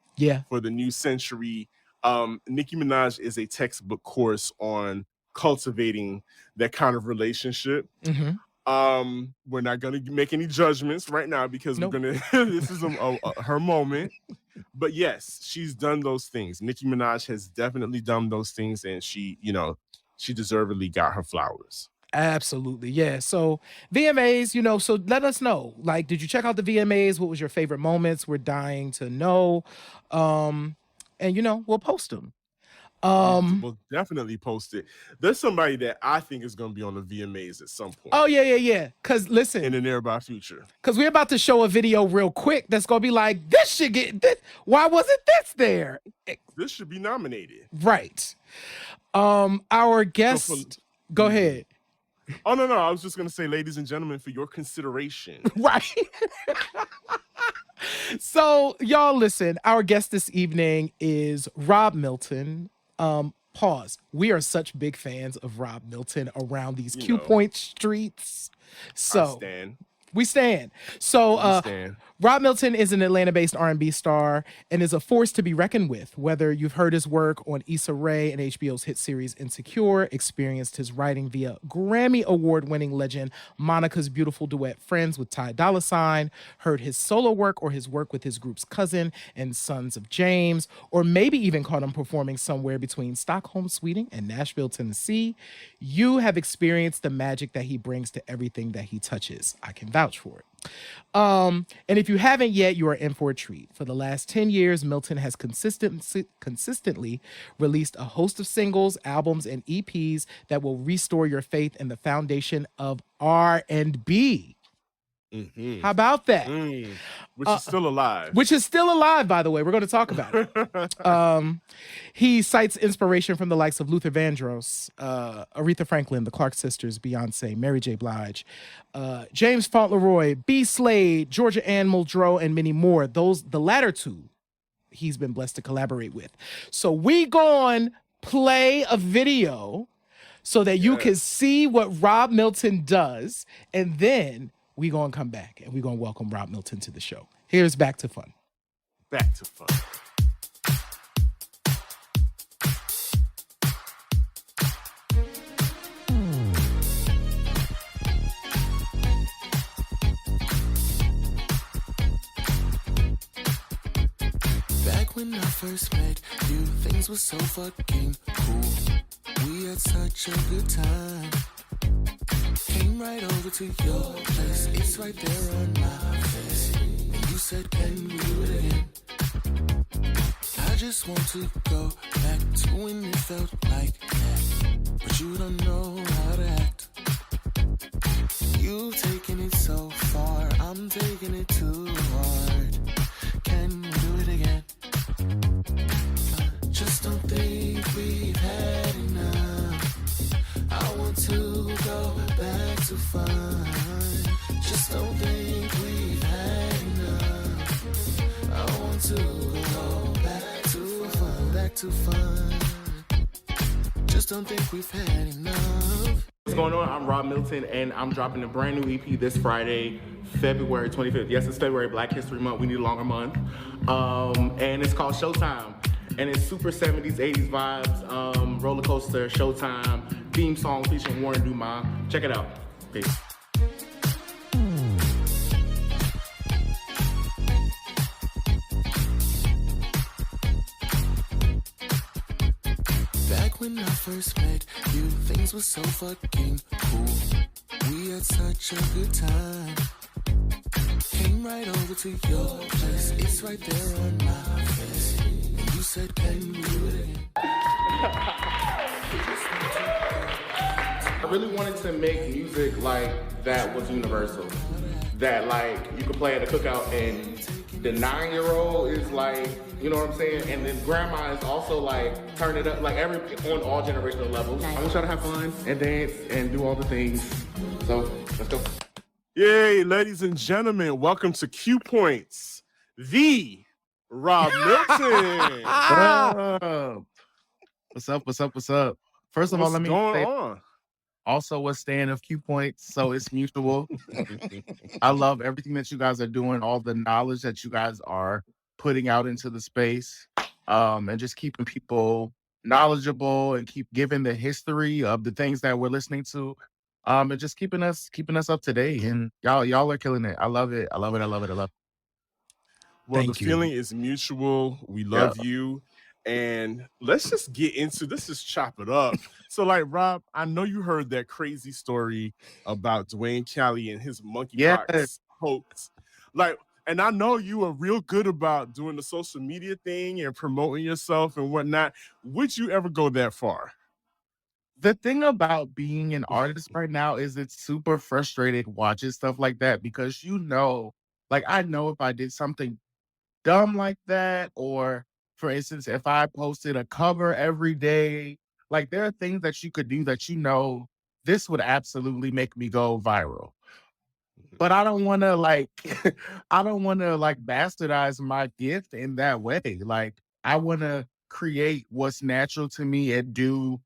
for the new century, Nicki Minaj is a textbook course on cultivating that kind of relationship. We're not going to make any judgments right now because we're going to this is her moment. But yes, she's done those things. Nicki Minaj has definitely done those things, and she deservedly got her flowers. Absolutely. Yeah. So VMAs, so let us know. Like, did you check out the VMAs? What was your favorite moments? We're dying to know. And we'll post them. We'll definitely post it. There's somebody that I think is going to be on the VMAs at some point. Oh, yeah. Because listen. In the nearby future. Because we're about to show a video real quick that's going to be like, this should get this. Why wasn't this there? This should be nominated. Right. Our guest, go ahead. Oh, no. I was just going to say, ladies and gentlemen, for your consideration. Right. So, y'all listen, our guest this evening is Rob Milton. Pause. We are such big fans of Rob Milton around these Q Point streets. So we stand. So Rob Milton is an Atlanta-based R&B star and is a force to be reckoned with. Whether you've heard his work on Issa Rae and HBO's hit series Insecure, experienced his writing via Grammy Award-winning legend Monica's beautiful duet Friends with Ty Dolla $ign, heard his solo work or his work with his group's Cousin and Sons of James, or maybe even caught him performing somewhere between Stockholm, Sweden and Nashville, Tennessee, you have experienced the magic that he brings to everything that he touches. I can vouch for it. And if you haven't yet, you are in for a treat. For the last 10 years, Milton has consistently released a host of singles, albums, and EPs that will restore your faith in the foundation of R&B. Mm-hmm. How about that? Which is still alive. Which is still alive, by the way. We're going to talk about it. He cites inspiration from the likes of Luther Vandross, Aretha Franklin, the Clark Sisters, Beyonce, Mary J. Blige, James Fauntleroy, B. Slade, Georgia Ann Muldrow, and many more. The latter two, he's been blessed to collaborate with. So we going to play a video so that you can see what Rob Milton does, and then we going to come back and we going to welcome Rob Milton to the show. Here's Back to Fun. Back to Fun. Back when I first met you, things were so fucking cool. We had such a good time. Came right over to your place. It's right there on my face. And you said, can we do it again? I just want to go back to when it felt like that. But you don't know how to act. You've taken it so far, I'm taking it too hard. Can we do it again? I just don't think we've had enough. I want to go back to fun. Just don't think we've had enough. I want to go back to fun, back to fun. Just don't think we've had enough. What's going on? I'm Rob Milton, and I'm dropping a brand new EP this Friday, February 25th. Yes, it's February, Black History Month. We need a longer month. And it's called Showtime. And it's super 70s, 80s vibes, roller coaster, Showtime, theme song featuring Warren Dumas. Check it out. Peace. Back when I first met you, things were so fucking cool. We had such a good time. Came right over to your place. It's right there on my face. And you said, can we do it again? I really wanted to make music like that was universal. That like you could play at a cookout and the 9-year-old is like, you know what I'm saying? And then grandma is also like turn it up, like on all generational levels. I want y'all to have fun and dance and do all the things. So let's go. Yay, ladies and gentlemen, welcome to Q Points, the Rob Milton. What's up? First of all, let me say also what's staying of Q Points, so it's mutual. I love everything that you guys are doing, all the knowledge that you guys are putting out into the space, and just keeping people knowledgeable and keep giving the history of the things that we're listening to. And just keeping us up to date. And y'all are killing it. I love it. Well, the feeling is mutual. We love you. And let's just get into this, just chop it up. So, like, Rob, I know you heard that crazy story about Dwayne Cali and his Yeah. monkeypox hoax. Like, and I know you are real good about doing the social media thing and promoting yourself and whatnot. Would you ever go that far? The thing about being an artist right now is it's super frustrating watching stuff like that because like I know if I did something dumb like that, or for instance, if I posted a cover every day, like there are things that you could do that this would absolutely make me go viral. But I don't want to like I don't want to like bastardize my gift in that way. Like I want to create what's natural to me and do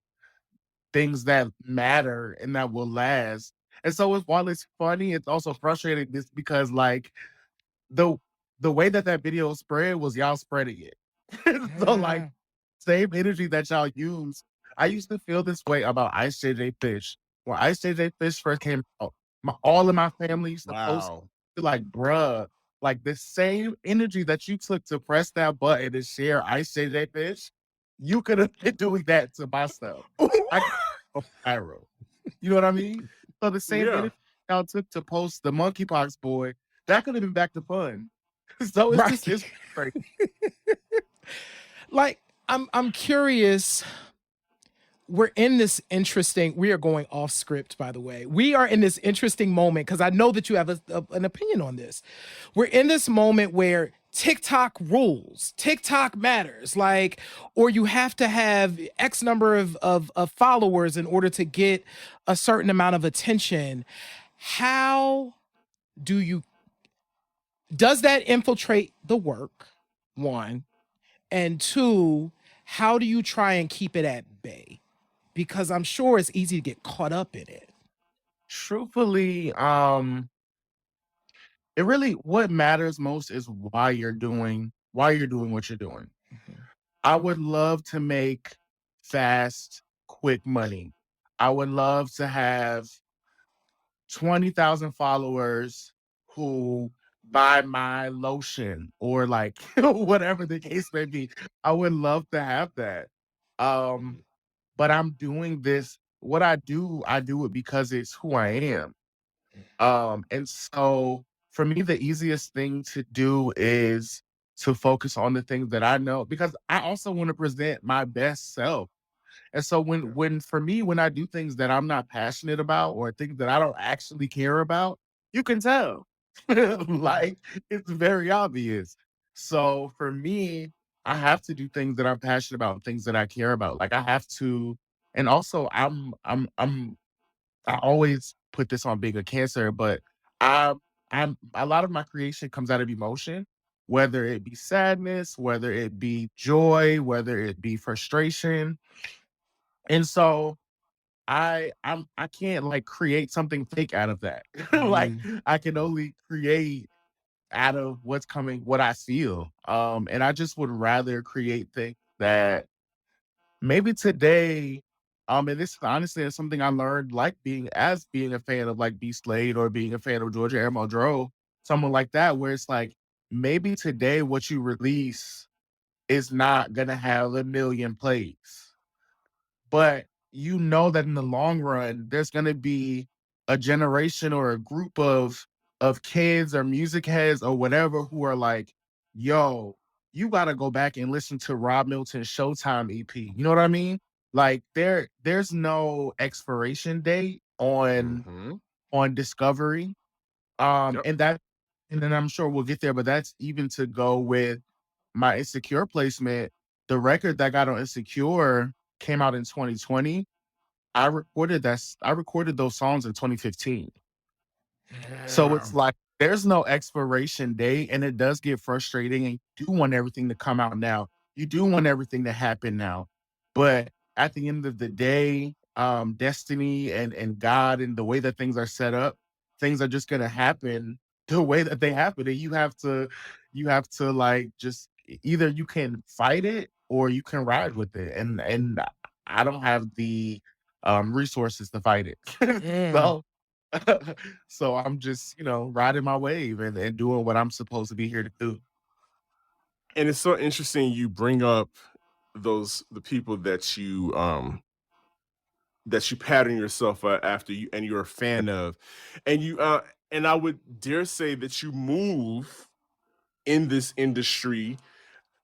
things that matter and that will last. And so while it's funny, it's also frustrating just because like the the way that video spread was y'all spreading it. So like same energy that y'all use. I used to feel this way about Ice JJ Fish. When Ice JJ Fish first came out, all of my family used to post Wow. like, bruh, like the same energy that you took to press that button and share Ice JJ Fish, you could have been doing that to my stuff. I could go viral. You know what I mean? So the same Yeah. energy y'all took to post the monkeypox boy, that could have been back to fun. So it's Right. it's great. Like, I'm curious. We're in this interesting, we are going off script, by the way. We are in this interesting moment because I know that you have an opinion on this. We're in this moment where TikTok rules, TikTok matters, like, or you have to have X number of followers in order to get a certain amount of attention. How do you, does that infiltrate the work? One. And two, how do you try and keep it at bay? Because I'm sure it's easy to get caught up in it. Truthfully, it really what matters most is why you're doing what you're doing. I would love to make fast, quick money. I would love to have 20,000 followers who buy my lotion or like whatever the case may be. I would love to have that. Um, but I'm doing this. What I do it because it's who I am. And so for me, the easiest thing to do is to focus on the things that I know because I also want to present my best self. And so when for me, when I do things that I'm not passionate about or things that I don't actually care about, you can tell. Like it's very obvious. So for me, I have to do things that I'm passionate about, things that I care about. Like I have to, and also I always put this on bigger cancer, but I I'm a lot of my creation comes out of emotion, whether it be sadness, whether it be joy, whether it be frustration. And so I can't like create something fake out of that. Like I can only create out of what I feel. And I just would rather create things that maybe today, and this honestly is something I learned like being a fan of like B Slade or being a fan of Georgia Air Muldrow, someone like that, where it's like maybe today what you release is not gonna have a million plays. But you know that in the long run, there's gonna be a generation or a group of kids or music heads or whatever who are like, yo, you gotta go back and listen to Rob Milton's Showtime EP. You know what I mean? Like there's no expiration date on discovery. Yep. And that and then I'm sure we'll get there, but that's even to go with my Insecure placement. The record that got on Insecure came out in 2020. I recorded those songs in 2015. So Yeah. it's like there's no expiration date, and it does get frustrating. And you do want everything to come out now. You do want everything to happen now. But at the end of the day, destiny and God and the way that things are set up, things are just gonna happen the way that they happen. And you have to like just either you can fight it or you can ride with it. And I don't have the resources to fight it. Mm. So so I'm just, riding my wave and doing what I'm supposed to be here to do. And it's so interesting you bring up the people that you pattern yourself after you and you're a fan of, and and I would dare say that you move in this industry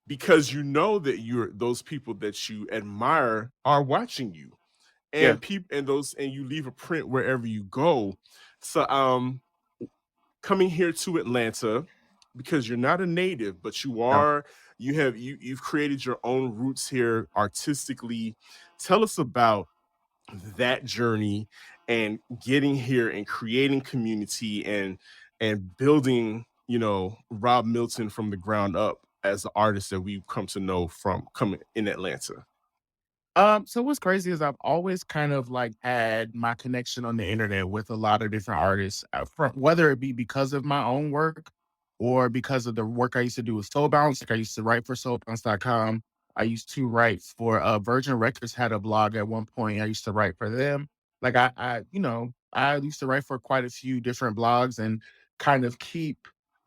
because you know that you're those people that you admire are watching you, Yeah. and people and those and you leave a print wherever you go. So coming here to Atlanta, because you're not a native, but No. you've created your own roots here artistically. Tell us about that journey and getting here and creating community and building, Rob Milton from the ground up as the artist that we've come to know from coming in Atlanta. So what's crazy is I've always kind of like had my connection on the internet with a lot of different artists, from whether it be because of my own work or because of the work I used to do with Soul Bounce. Like I used to write for soulbounce.com. I used to write for Virgin Records had a blog at one point. I used to write for them. Like I used to write for quite a few different blogs and kind of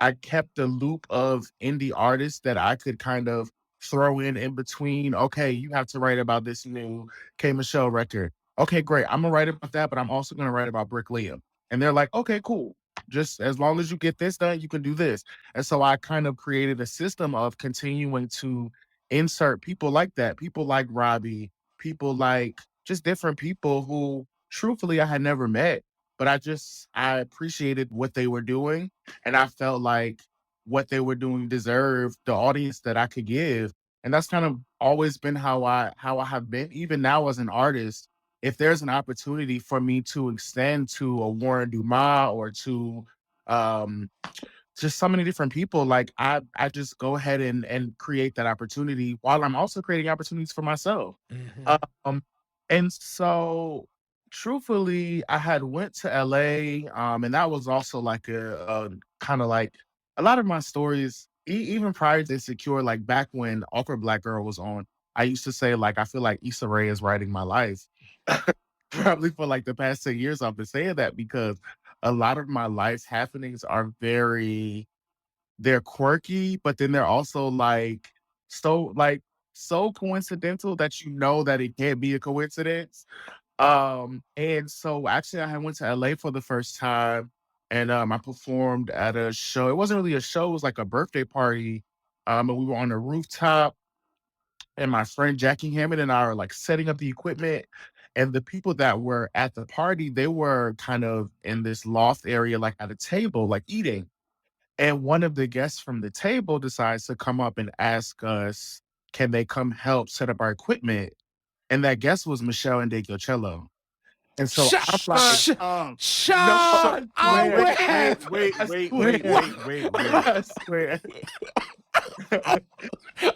I kept the loop of indie artists that I could kind of throw in between. Okay, you have to write about this new K Michelle record. Okay, great. I'm gonna write about that, but I'm also gonna write about Brick Liam. And they're like, okay, cool. Just as long as you get this done, you can do this. And so I kind of created a system of continuing to insert people like that, people like Robbie, people like just different people who truthfully I had never met, but I appreciated what they were doing. And I felt like what they were doing deserved the audience that I could give. And that's kind of always been how I have been. Even now as an artist, if there's an opportunity for me to extend to a Warren Dumas or to um just so many different people, like I just go ahead and create that opportunity while I'm also creating opportunities for myself. Mhm. Um, and so truthfully, I had went to LA, and that was also like a kind of like a lot of my stories, even prior to Secure, like back when Awkward Black Girl was on, I used to say like I feel like Issa Rae is writing my life. Probably for like the past 10 years, I've been saying that because a lot of my life happenings are they're quirky, but then they're also so like so coincidental that you know that it can't be a coincidence. And so actually I had went to LA for the first time and I performed at a show. It wasn't really a show, it was like a birthday party. And we were on a rooftop and my friend Jackie Hammond and I are like setting up the equipment. And the people that were at the party, they were kind of in this loft area, like at a table, like eating. And one of the guests from the table decides to come up and ask us, can they come help set up our equipment? And that guest was Michelle and Cello. And so I'm like, Shut no, Shut Sean, I I wait, swear, went. wait, I wait, wait, swear, wait, wait, wait. I swear.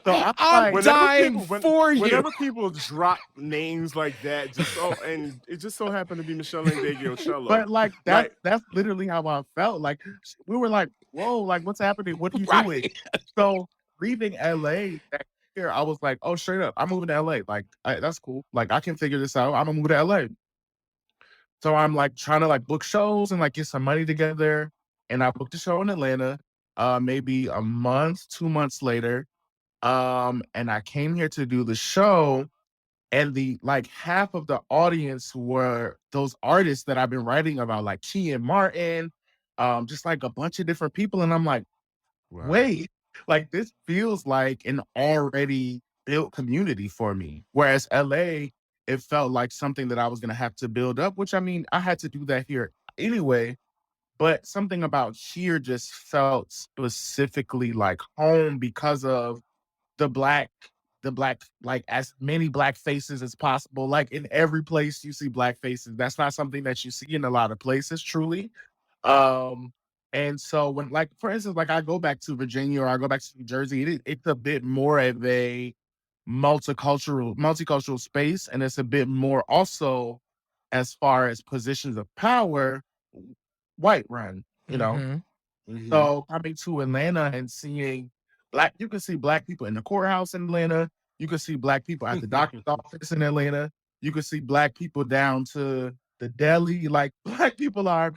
So I'm I'm like, dying for you. Whenever people drop names like that, and it just so happened to be Michelle and Cello. but like Like, that's literally how I felt. Like we were like, whoa, like what's happening? What are you doing? Right. So leaving LA that year, I was like, oh, straight up, I'm moving to LA. Like that's cool. Like I can figure this out. I'm gonna move to LA. So I'm like trying to like book shows and like get some money together. And I booked a show in Atlanta, maybe a month, 2 months later. And I came here to do the show. And the like half of the audience were those artists that I've been writing about, like Key and Martin, just like a bunch of different people. And I'm like, wow. wait, like this feels like an already built community for me. Whereas LA, it felt like something that I was gonna have to build up, which I mean, I had to do that here anyway. But something about here just felt specifically like home because of the black like as many black faces as possible. Like in every place you see black faces. That's not something that you see in a lot of places, truly. Um, and so when like for instance, like I go back to Virginia or I go back to New Jersey, it's a bit more of a multicultural space, and it's a bit more also as far as positions of power, white run, you know. Mm-hmm. Mm-hmm. So coming to Atlanta and seeing you can see black people in the courthouse in Atlanta. You can see black people at the doctor's office in Atlanta. You can see black people down to the deli. Like black people are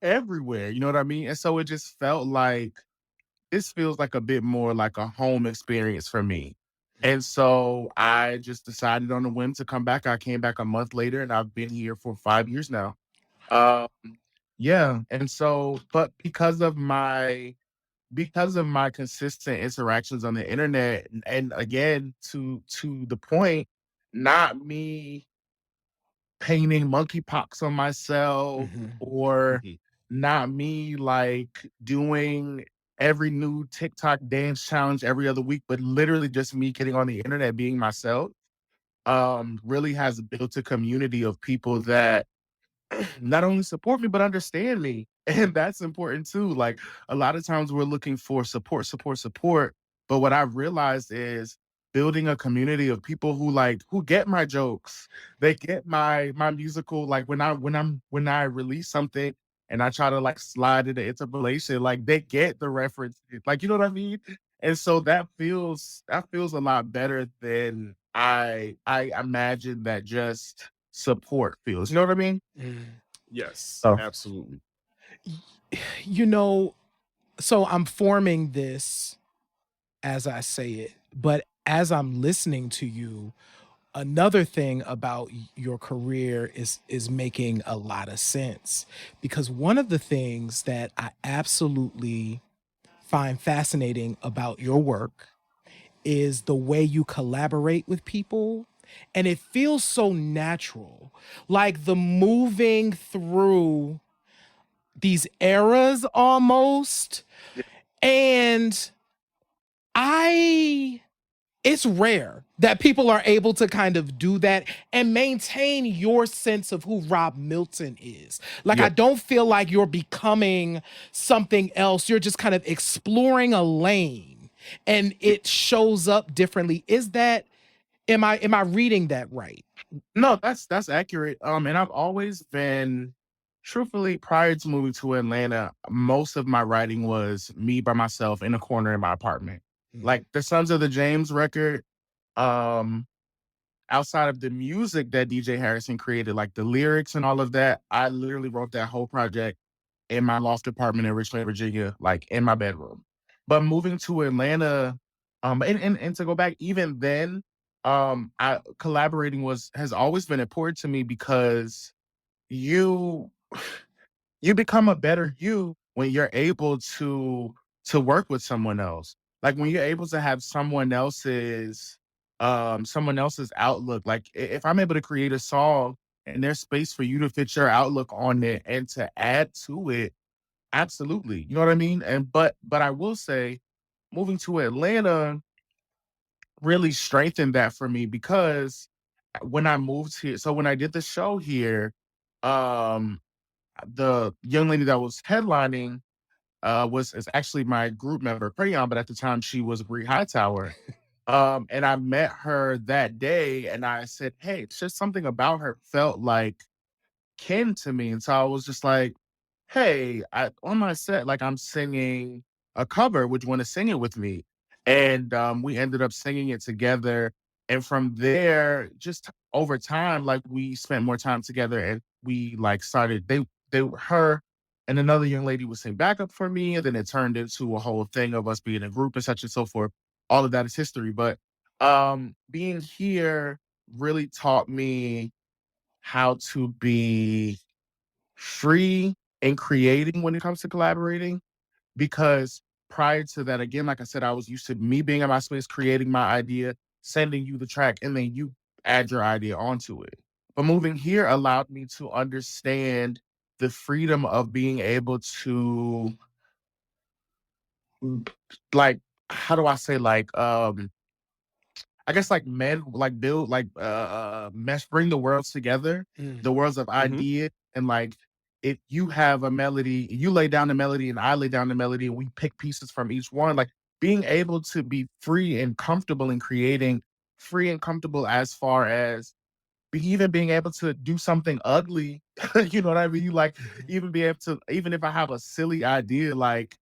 everywhere. You know what I mean? And so it just felt like this feels like a bit more like a home experience for me. And so I just decided on a whim to come back. I came back a month later and I've been here for 5 years now. Um, yeah. And so, but because of my consistent interactions on the internet, and again, to the point, not me painting monkeypox on myself, or Mhm. not me like doing every new TikTok dance challenge every other week, but literally just me getting on the internet being myself, really has built a community of people that not only support me but understand me. And that's important too. Like, a lot of times we're looking for support, but what I've realized is building a community of people who get my jokes. They get my musical, like when I release something and I try to like slide it into interpolation, like they get the reference, like, you know what I mean. And so that feels a lot better than I imagine that just support feels, you know what I mean. Yes, So absolutely. You know, so I'm forming this as I say it, but as I'm listening to you, another thing about your career is making a lot of sense, because one of the things that I absolutely find fascinating about your work is the way you collaborate with people, and it feels so natural, like the moving through these eras almost. And I it's rare that people are able to kind of do that and maintain your sense of who Rob Milton is. Like, I yeah. don't feel like you're becoming something else. You're just kind of exploring a lane and it shows up differently. Is that am I reading that right? No, that's accurate. And I've always been, truthfully, prior to moving to Atlanta, most of my writing was me by myself in a corner in my apartment. Mm. Like the Sons of the James record, um, outside of the music that DJ Harrison created, like the lyrics and all of that, I literally wrote that whole project in my loft apartment in Richland, Virginia, like in my bedroom. But moving to Atlanta, and to go back even then, I collaborating has always been important to me, because you you become a better you when you're able to work with someone else. Like when you're able to have someone else's outlook. Like if I'm able to create a song and there's space for you to fit your outlook on it and to add to it, absolutely. You know what I mean? And but I will say, moving to Atlanta really strengthened that for me, because when I moved here, so when I did the show here, um the young lady that was headlining is actually my group member, Crayon, but at the time she was Bree Hightower. And I met her that day and I said, hey, it's just something about her felt like kin to me. And so I was just like, hey, on my set, like I'm singing a cover. Would you want to sing it with me? And we ended up singing it together. And from there, just over time, like we spent more time together, and we like started, her and another young lady would sing backup for me. And then it turned into a whole thing of us being a group and such and so forth. All of that is history. But being here really taught me how to be free in creating when it comes to collaborating. Because prior to that, again, like I said, I was used to me being in my space, creating my idea, sending you the track, and then you add your idea onto it. But moving here allowed me to understand the freedom of being able to, like, how do I say, like, I guess like men like build like mesh bring the worlds together, Mm. the worlds of Mhm. idea. And like if you have a melody, you lay down the melody and I lay down the melody and we pick pieces from each one, like being able to be free and comfortable in creating, free and comfortable as far as even being able to do something ugly, you know what I mean? Like Mhm. even be able to, even if I have a silly idea, like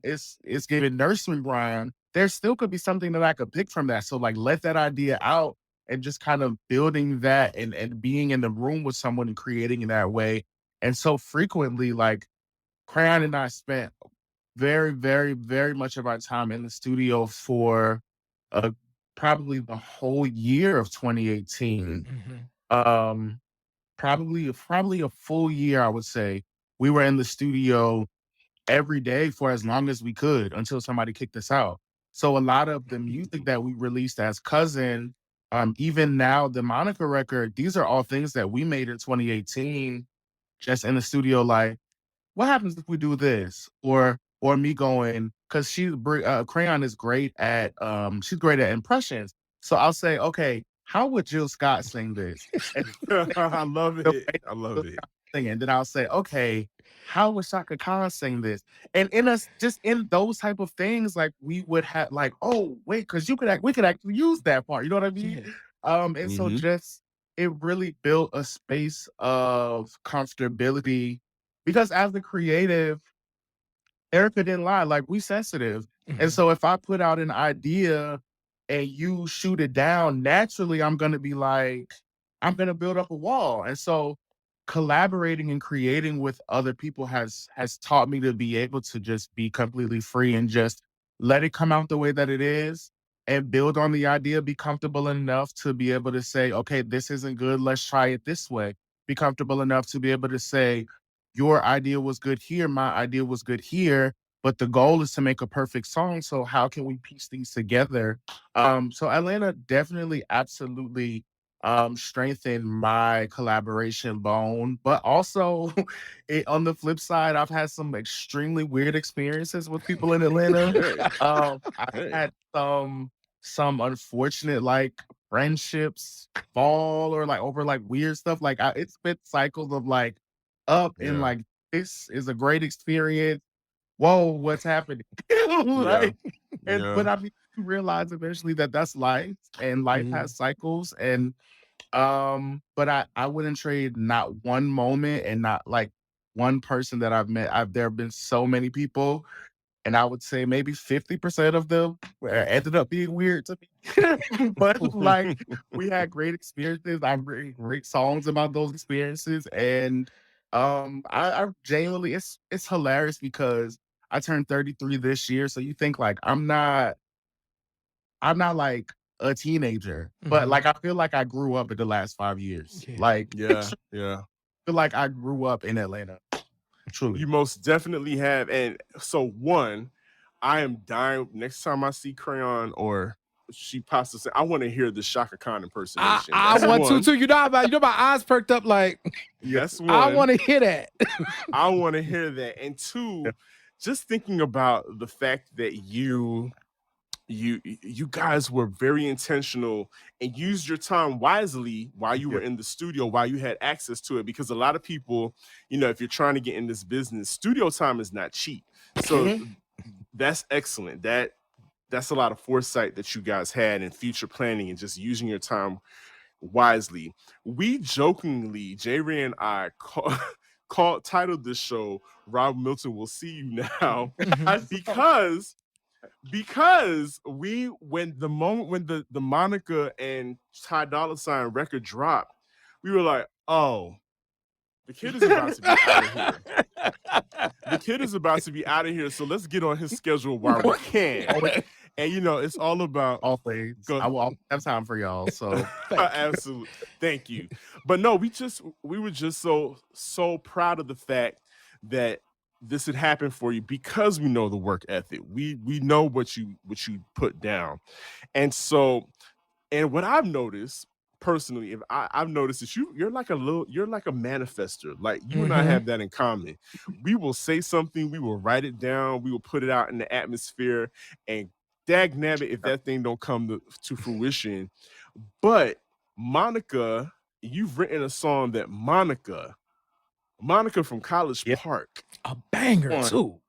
it's giving nursery rhyme, there still could be something that I could pick from that. So like let that idea out and just kind of building that and being in the room with someone and creating in that way. And so frequently, like Crayon and I spent very, very, very much of our time in the studio for a probably the whole year of 2018. Probably a full year, I would say. We were in the studio every day for as long as we could until somebody kicked us out. So a lot of the music that we released as Cousin, even now the Monica record, these are all things that we made in 2018, just in the studio. Like, what happens if we do this? Or me going, because Crayon is great at she's great at impressions. So I'll say, okay, how would Jill Scott sing this? And I love the it. way I love Jill it. Scott sing it, and then I'll say, okay, how would Shaka Khan sing this? And in us, just in those type of things, like we would have like, oh wait, because we could actually use that part. You know what I mean? And so just it really built a space of comfortability because as the creative, Erica didn't lie. Like, we sensitive. And so if I put out an idea and you shoot it down, naturally I'm gonna be like, I'm gonna build up a wall. And so collaborating and creating with other people has taught me to be able to just be completely free and just let it come out the way that it is and build on the idea, be comfortable enough to be able to say, okay, this isn't good, let's try it this way. Be comfortable enough to be able to say, your idea was good here, my idea was good here, but the goal is to make a perfect song. So how can we piece these together? So Atlanta definitely, absolutely strengthened my collaboration bone. But also, on the flip side, I've had some extremely weird experiences with people in Atlanta. I've had some unfortunate like friendships fall or like over like weird stuff. Like it's been cycles of like up and Yeah. like this is a great experience. Whoa, what's happening? Yeah. Like, but Yeah. I mean, you realize eventually that that's life, and life has cycles. And but I wouldn't trade not one moment and not like one person that I've met. There have been so many people, and I would say maybe 50% of them ended up being weird to me. But like we had great experiences. I've written great songs about those experiences. And I genuinely it's hilarious because I turned 33 this year. So you think like I'm not like a teenager, but like I feel like I grew up in the last 5 years. Like Yeah. Yeah. feel like I grew up in Atlanta. Truly. You most definitely have. And so one, I am dying next time I see Crayon or she pops us, I want to hear the Shaka Khan impersonation. I want to too. You know my eyes perked up like that's one. I want to hear that. I want to hear that. And two, just thinking about the fact that you guys were very intentional and used your time wisely while you were in the studio, while you had access to it, because a lot of people, if you're trying to get in this business, studio time is not cheap. So that's excellent. That's a lot of foresight that you guys had and future planning and just using your time wisely. We jokingly, J. Ray and I titled this show Rob Milton Will See You Now because when the Monica and Ty Dolla $ign record dropped, we were like, oh, the kid is about to be out of here. The kid is about to be out of here, so let's get on his schedule while we can. And it's all about all things. I will have time for y'all. So absolutely, thank you. But no, we were just so proud of the fact that this had happened for you because we know the work ethic. We know what you put down, and what I've noticed personally, I've noticed that you're like a manifester. Like you and I have that in common. We will say something, we will write it down, we will put it out in the atmosphere, and dag nabbit if that thing don't come to fruition. But Monica, you've written a song that Monica from College Park, a banger too,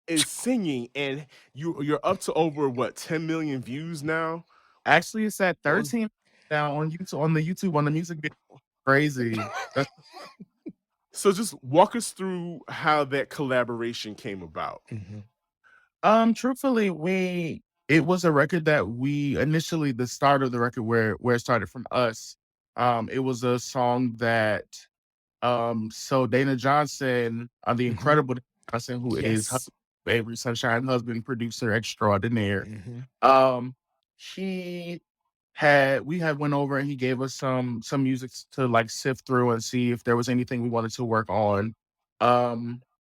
is singing, and you're up to over 10 million views now. Actually, it's at 13 now on YouTube, on the music video. Crazy. So just walk us through how that collaboration came about. Truthfully, it was a record that we initially, the start of the record where it started from us. It was a song that so Dana Johnson, the incredible Dana Johnson, who is Avery Sunshine husband, producer extraordinaire. we had went over and he gave us some music to like sift through and see if there was anything we wanted to work on.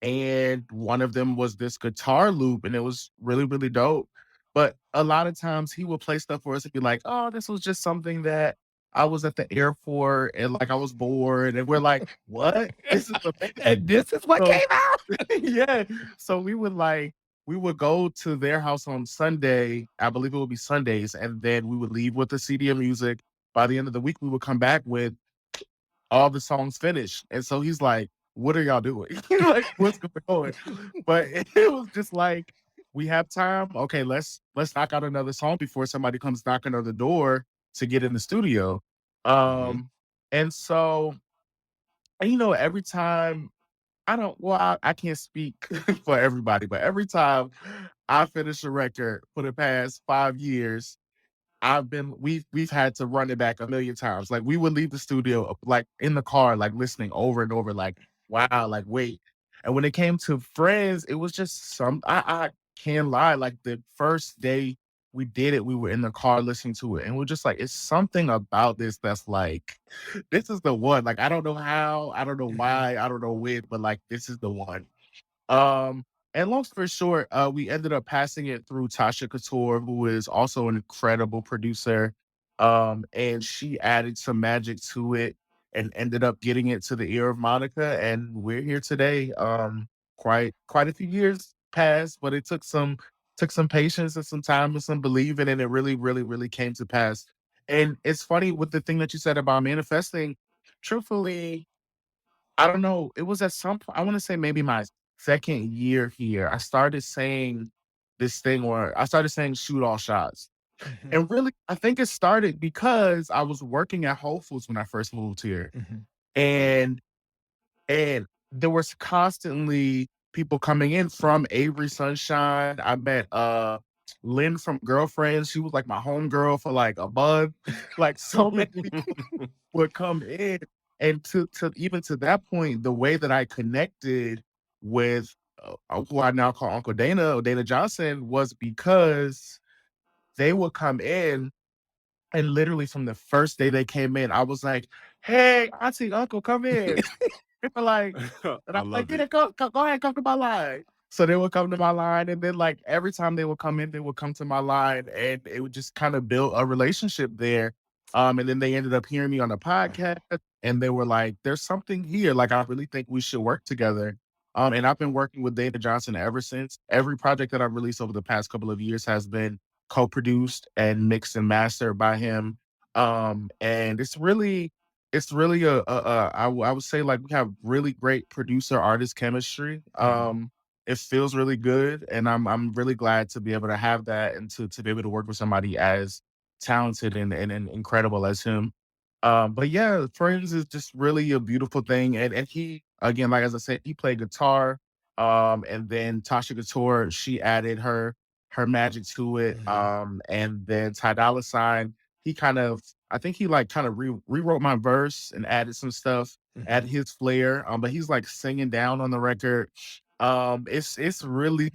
And one of them was this guitar loop, and it was really, really dope. But a lot of times he would play stuff for us and be like, "Oh, this was just something that I was at the airport and like I was bored." And we're like, "What? This is amazing." And this is what So came out. yeah. So we would go to their house on Sunday. I believe it would be Sundays, and then we would leave with the CD of music. By the end of the week, we would come back with all the songs finished. And so he's like, "What are y'all doing? Like, what's going on?" But it was just like, we have time. Okay, let's knock out another song before somebody comes knocking on the door to get in the studio. Mhm. And so, and, every time I can't speak for everybody, but every time I finish a record for the past 5 years, we've had to run it back a million times. Like we would leave the studio like in the car, like listening over and over, like, wow, like wait. And when it came to Friends, it was just I can't lie. Like the first day we did it, we were in the car listening to it. And we're just like, it's something about this that's like, this is the one. Like, I don't know how, I don't know Mhm. why, I don't know when, but like this is the one. Um, and long story short, we ended up passing it through Tasha Couture, who is also an incredible producer. And she added some magic to it and ended up getting it to the ear of Monica. And we're here today. Quite a few years passed, but it took some patience and some time and some believing, and it really, really, really came to pass. And it's funny with the thing that you said about manifesting. Truthfully, I don't know. It was at some point, I want to say maybe my second year here, I started saying this thing where I started saying shoot all shots. Mhm. And really, I think it started because I was working at Whole Foods when I first moved here. Mhm. And and there was constantly people coming in from Avery Sunshine. I met Lynn from Girlfriends. She was like my homegirl for like a month. Like so many would come in. And to even to that point, the way that I connected with who I now call Uncle Dana or Dana Johnson was because they would come in, and literally from the first day they came in, I was like, "Hey, Auntie, Uncle, come in." They were like, and I I'm like, love "Yeah, it. go ahead, come to my line." So they would come to my line, and then like every time they would come in, they would come to my line, and it would just kind of build a relationship there. And then they ended up hearing me on the podcast, and they were like, "There's something here. Like, I really think we should work together." And I've been working with Dana Johnson ever since. Every project that I've released over the past couple of years has been co-produced and mixed and mastered by him. And it's really I would say like we have really great producer artist chemistry. Mhm. It feels really good, and I'm really glad to be able to have that and to be able to work with somebody as talented and incredible as him. But yeah, Friends is just really a beautiful thing, and he again, like as I said, he played guitar. And then Tasha Couture, she added her magic to it. Mhm. And then Ty Dolla Sign, he kind of I think he like kind of rewrote my verse and added some stuff, added Mhm. his flair. But he's like singing down on the record. It's really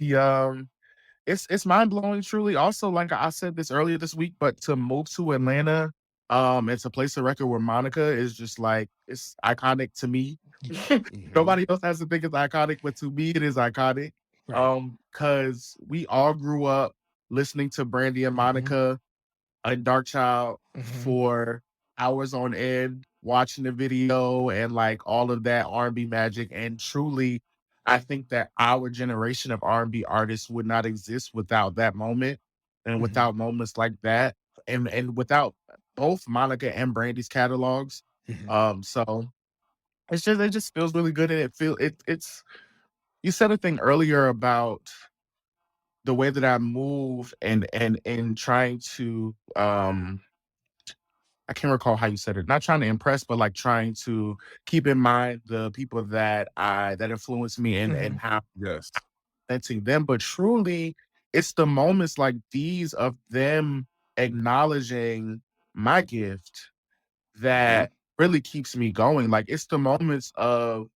it's mind blowing, truly. Also, like I said this earlier this week, but to move to Atlanta, and to place a record where Monica is just like it's iconic to me. Mhm. Nobody else has to think it's iconic, but to me, it is iconic. Right. Because we all grew up listening to Brandy and Mhm. Monica a Dark Child Mhm. for hours on end, watching the video and like all of that R&B magic. And truly, I think that our generation of R&B artists would not exist without that moment and Mhm. without moments like that and without both Monica and Brandy's catalogs. Mhm. So it just feels really good, and it's you said a thing earlier about the way that I move and trying to I can't recall how you said it. Not trying to impress, but like trying to keep in mind the people that influence me and Mhm. how Yes. presenting them. But truly, it's the moments like these of them acknowledging my gift Mhm. that really keeps me going. Like it's the moments of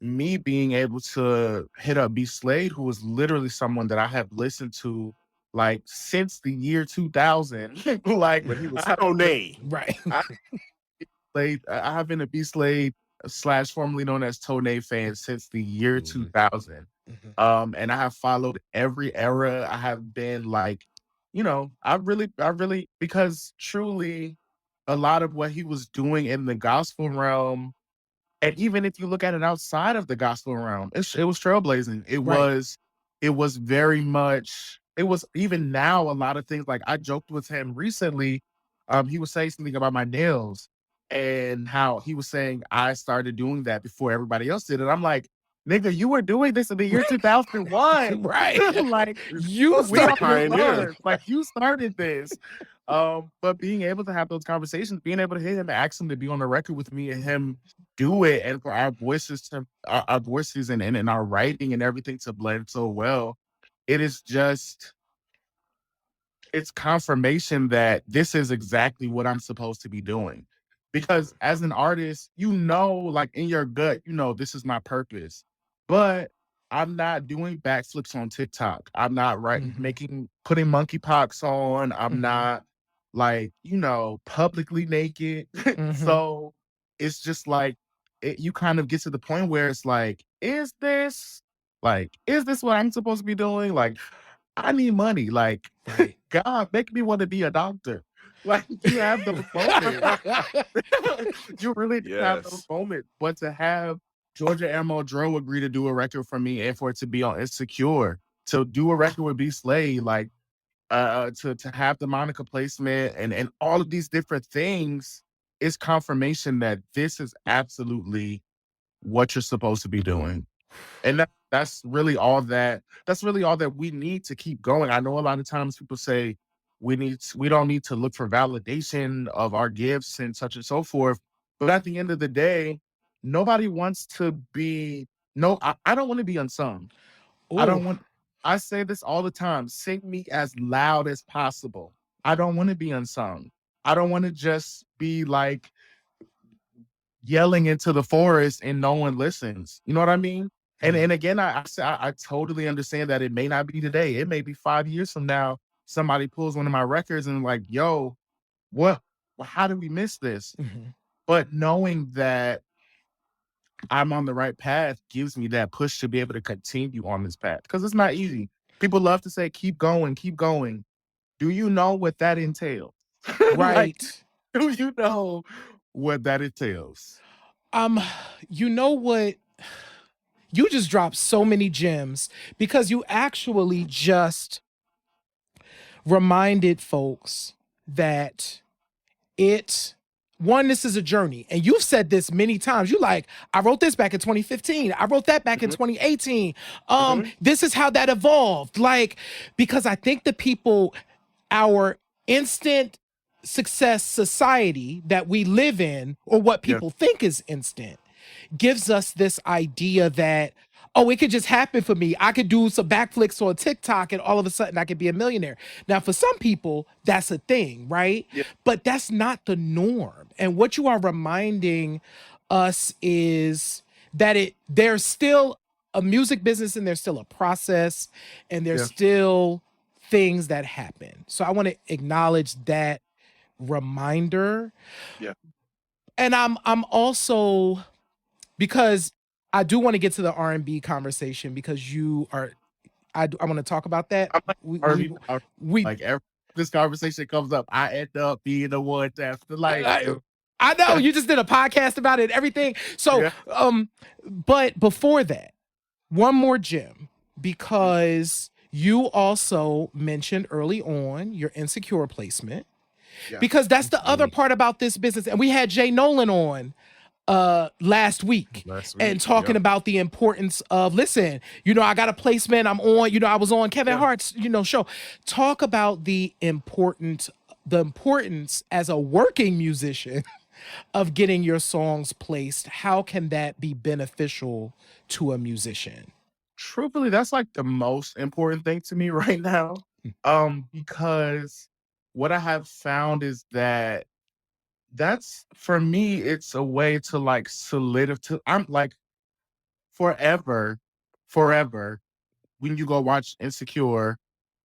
me being able to hit up B Slade, who was literally someone that I have listened to like since the year 2000. Like When he was I, Tone. Right. I have been a B Slade / formerly known as Tone fan since the year 2000. And I have followed every era. I have been like, I really, because truly a lot of what he was doing in the gospel realm, and even if you look at it outside of the gospel realm, it was trailblazing. Right. It was very much, it was even now a lot of things. Like I joked with him recently. He was saying something about my nails and how he was saying I started doing that before everybody else did it. I'm like, nigga, you were doing this in the year 2001. Right. Like You we are the pioneer. stars. Like you started this. But being able to have those conversations, being able to hit him and ask him to be on the record with me and him do it, and for our voices to our voices and our writing and everything to blend so well, it is just, it's confirmation that this is exactly what I'm supposed to be doing. Because as an artist, like in your gut, this is my purpose. But I'm not doing backflips on TikTok. I'm not putting monkeypox on. I'm not like, publicly naked. So it's just like, you kind of get to the point where it's like, is this what I'm supposed to be doing? Like, I need money. Like, Right. God, make me want to be a doctor. Like, you have those moments. You really do have those Yes. moments. But to have Georgia Ammo Dro agree to do a record for me and for it to be on Insecure, to do a record with B Slade, like, to have the Monica placement and all of these different things is confirmation that this is absolutely what you're supposed to be doing. And that's really all that we need to keep going. I know a lot of times people say we don't need to look for validation of our gifts and such and so forth. But at the end of the day, nobody wants to be I don't want to be unsung. Ooh. I say this all the time, sing me as loud as possible. I don't want to be unsung. I don't want to just be like yelling into the forest and no one listens. You know what I mean? And again, I totally understand that it may not be today. It may be 5 years from now. Somebody pulls one of my records and like, yo, what? How did we miss this? But knowing that I'm on the right path gives me that push to be able to continue on this path, because it's not easy. People love to say, keep going, keep going. Do you know what that entails? Like, Right. do you know what that entails? You know what? You just dropped so many gems because you actually just reminded folks that this is a journey. And you've said this many times. You like, I wrote this back in 2015. I wrote that back in 2018. This is how that evolved. Like, because I think the people, our instant success society that we live in, or what people think is instant, gives us this idea that, oh, it could just happen for me. I could do some backflips on TikTok and all of a sudden I could be a millionaire. Now, for some people, that's a thing, right? Yeah. But that's not the norm. And what you are reminding us is that there's still a music business and there's still a process and there's still things that happen. So I want to acknowledge that reminder. Yeah. And I'm also, because I do want to get to the R&B conversation, because I want to talk about that. Every this conversation comes up, I end up being the one that's like, I know you just did a podcast about it and everything. So, but before that, one more gem, because you also mentioned early on your Insecure placement, because that's the other part about this business. And we had Jay Nolan on last week and talking about the importance of, listen, I got a placement, I'm on, I was on Kevin Hart's, show. Talk about the importance as a working musician of getting your songs placed. How can that be beneficial to a musician? Truthfully, that's like the most important thing to me right now. Because what I have found is that's, for me, it's a way to like solidify. I'm like, forever, when you go watch Insecure,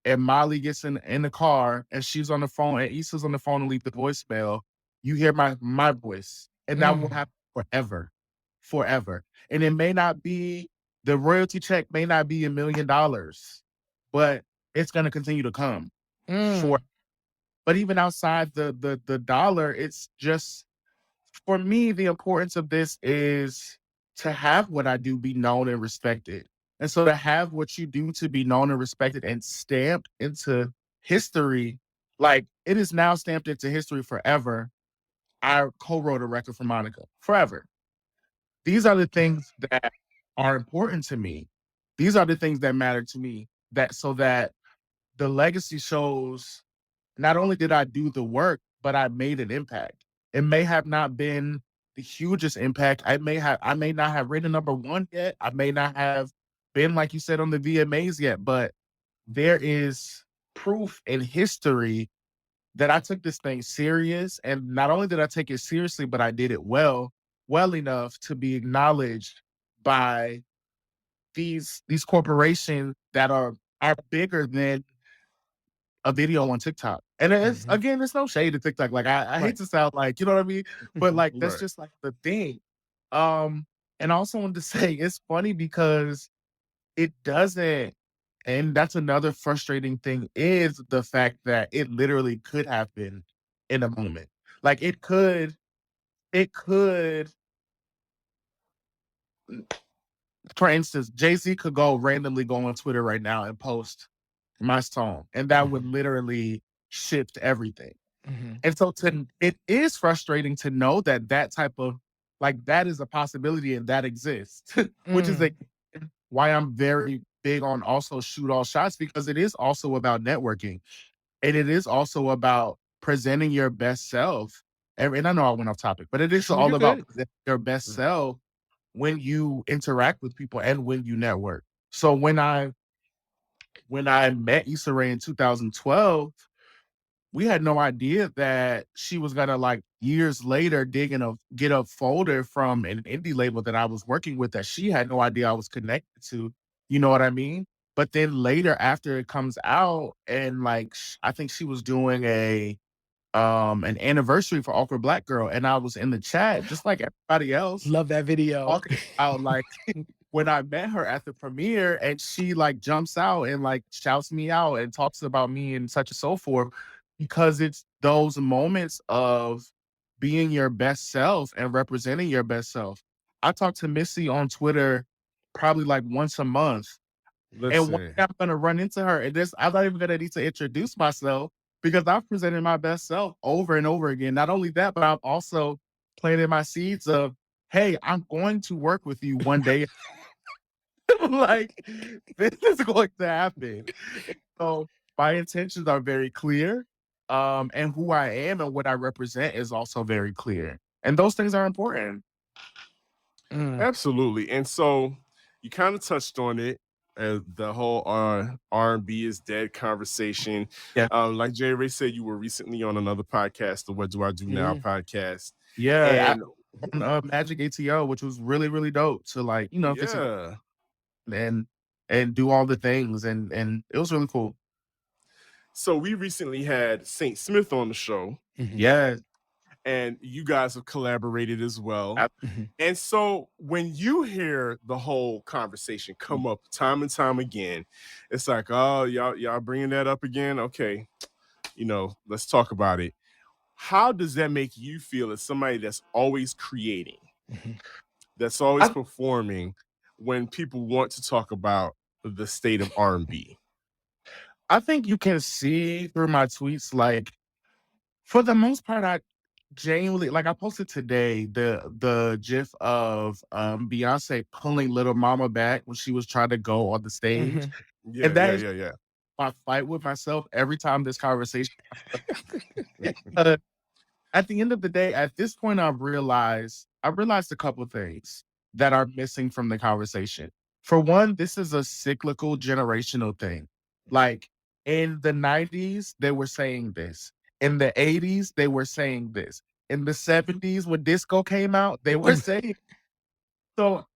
and Molly gets in the car and she's on the phone and Issa's on the phone and leave the voicemail, you hear my voice. And that will happen forever. Forever. And it may not be the royalty check may not be $1 million, but it's gonna continue to come for but even outside the dollar, it's just for me, the importance of this is to have what I do be known and respected. And so to have what you do to be known and respected and stamped into history, like it is now stamped into history forever. I co-wrote a record for Monica forever. These are the things that are important to me. These are the things that matter to me that so that the legacy shows not only did I do the work, but I made an impact. It may have not been the hugest impact. I may not have written #1 yet. I may not have been, like you said, on the VMAs yet, but there is proof in history that I took this thing serious. And not only did I take it seriously, but I did it well enough to be acknowledged by these corporations that are bigger than a video on TikTok. And it's again, there's no shade to TikTok. Like I hate to sound like, you know what I mean? But like that's just like the thing. And I also wanted to say it's funny because it doesn't, and that's another frustrating thing, is the fact that it literally could happen in a moment. Like it could, for instance, Jay-Z could go randomly go on Twitter right now and post my song, and that would literally shift everything. And so it is frustrating to know that that type of, like, that is a possibility and that exists, which is why I'm very big on also shoot all shots, because it is also about networking. And it is also about presenting your best self. And I know I went off topic, but it is all about presenting your best self when you interact with people and when you network. So when I met Issa Rae in 2012, we had no idea that she was gonna, like, years later get a folder from an indie label that I was working with that she had no idea I was connected to. You know what I mean? But then later, after it comes out, and like I think she was doing an anniversary for Awkward Black Girl, and I was in the chat just like everybody else. Love that video. Talking about like when I met her at the premiere, and she like jumps out and like shouts me out and talks about me and such and so forth, because it's those moments of being your best self and representing your best self. I talk to Missy on Twitter probably like once a month. And one day I'm gonna run into her, and I'm not even gonna need to introduce myself because I've presented my best self over and over again. Not only that, but I'm also planting my seeds of, hey, I'm going to work with you one day. Like, this is going to happen. So my intentions are very clear. And who I am and what I represent is also very clear. And those things are important. Absolutely. And so you kind of touched on it, the whole R&B is dead conversation. Yeah. Like Jay Ray said, you were recently on another podcast, the What Do I Do Now podcast. Yeah. On Magic ATO, which was really, really dope to, like, you know, and do all the things, and it was really cool. So we recently had Saint Smith on the show. Yeah. And you guys have collaborated as well. And so when you hear the whole conversation come up time and time again, it's like, oh, y'all bringing that up again? Okay, let's talk about it. How does that make you feel as somebody that's always creating, that's always performing, when people want to talk about the state of R&B? I think you can see through my tweets, like, for the most part, I genuinely, like, I posted today the gif of Beyonce pulling Little Mama back when she was trying to go on the stage. Yeah. My fight with myself every time this conversation. At the end of the day, at this point, I've realized a couple of things that are missing from the conversation. For one, this is a cyclical generational thing. Like, in the 90s, they were saying this. In the 80s, they were saying this. In the 70s, when disco came out, they were saying. So,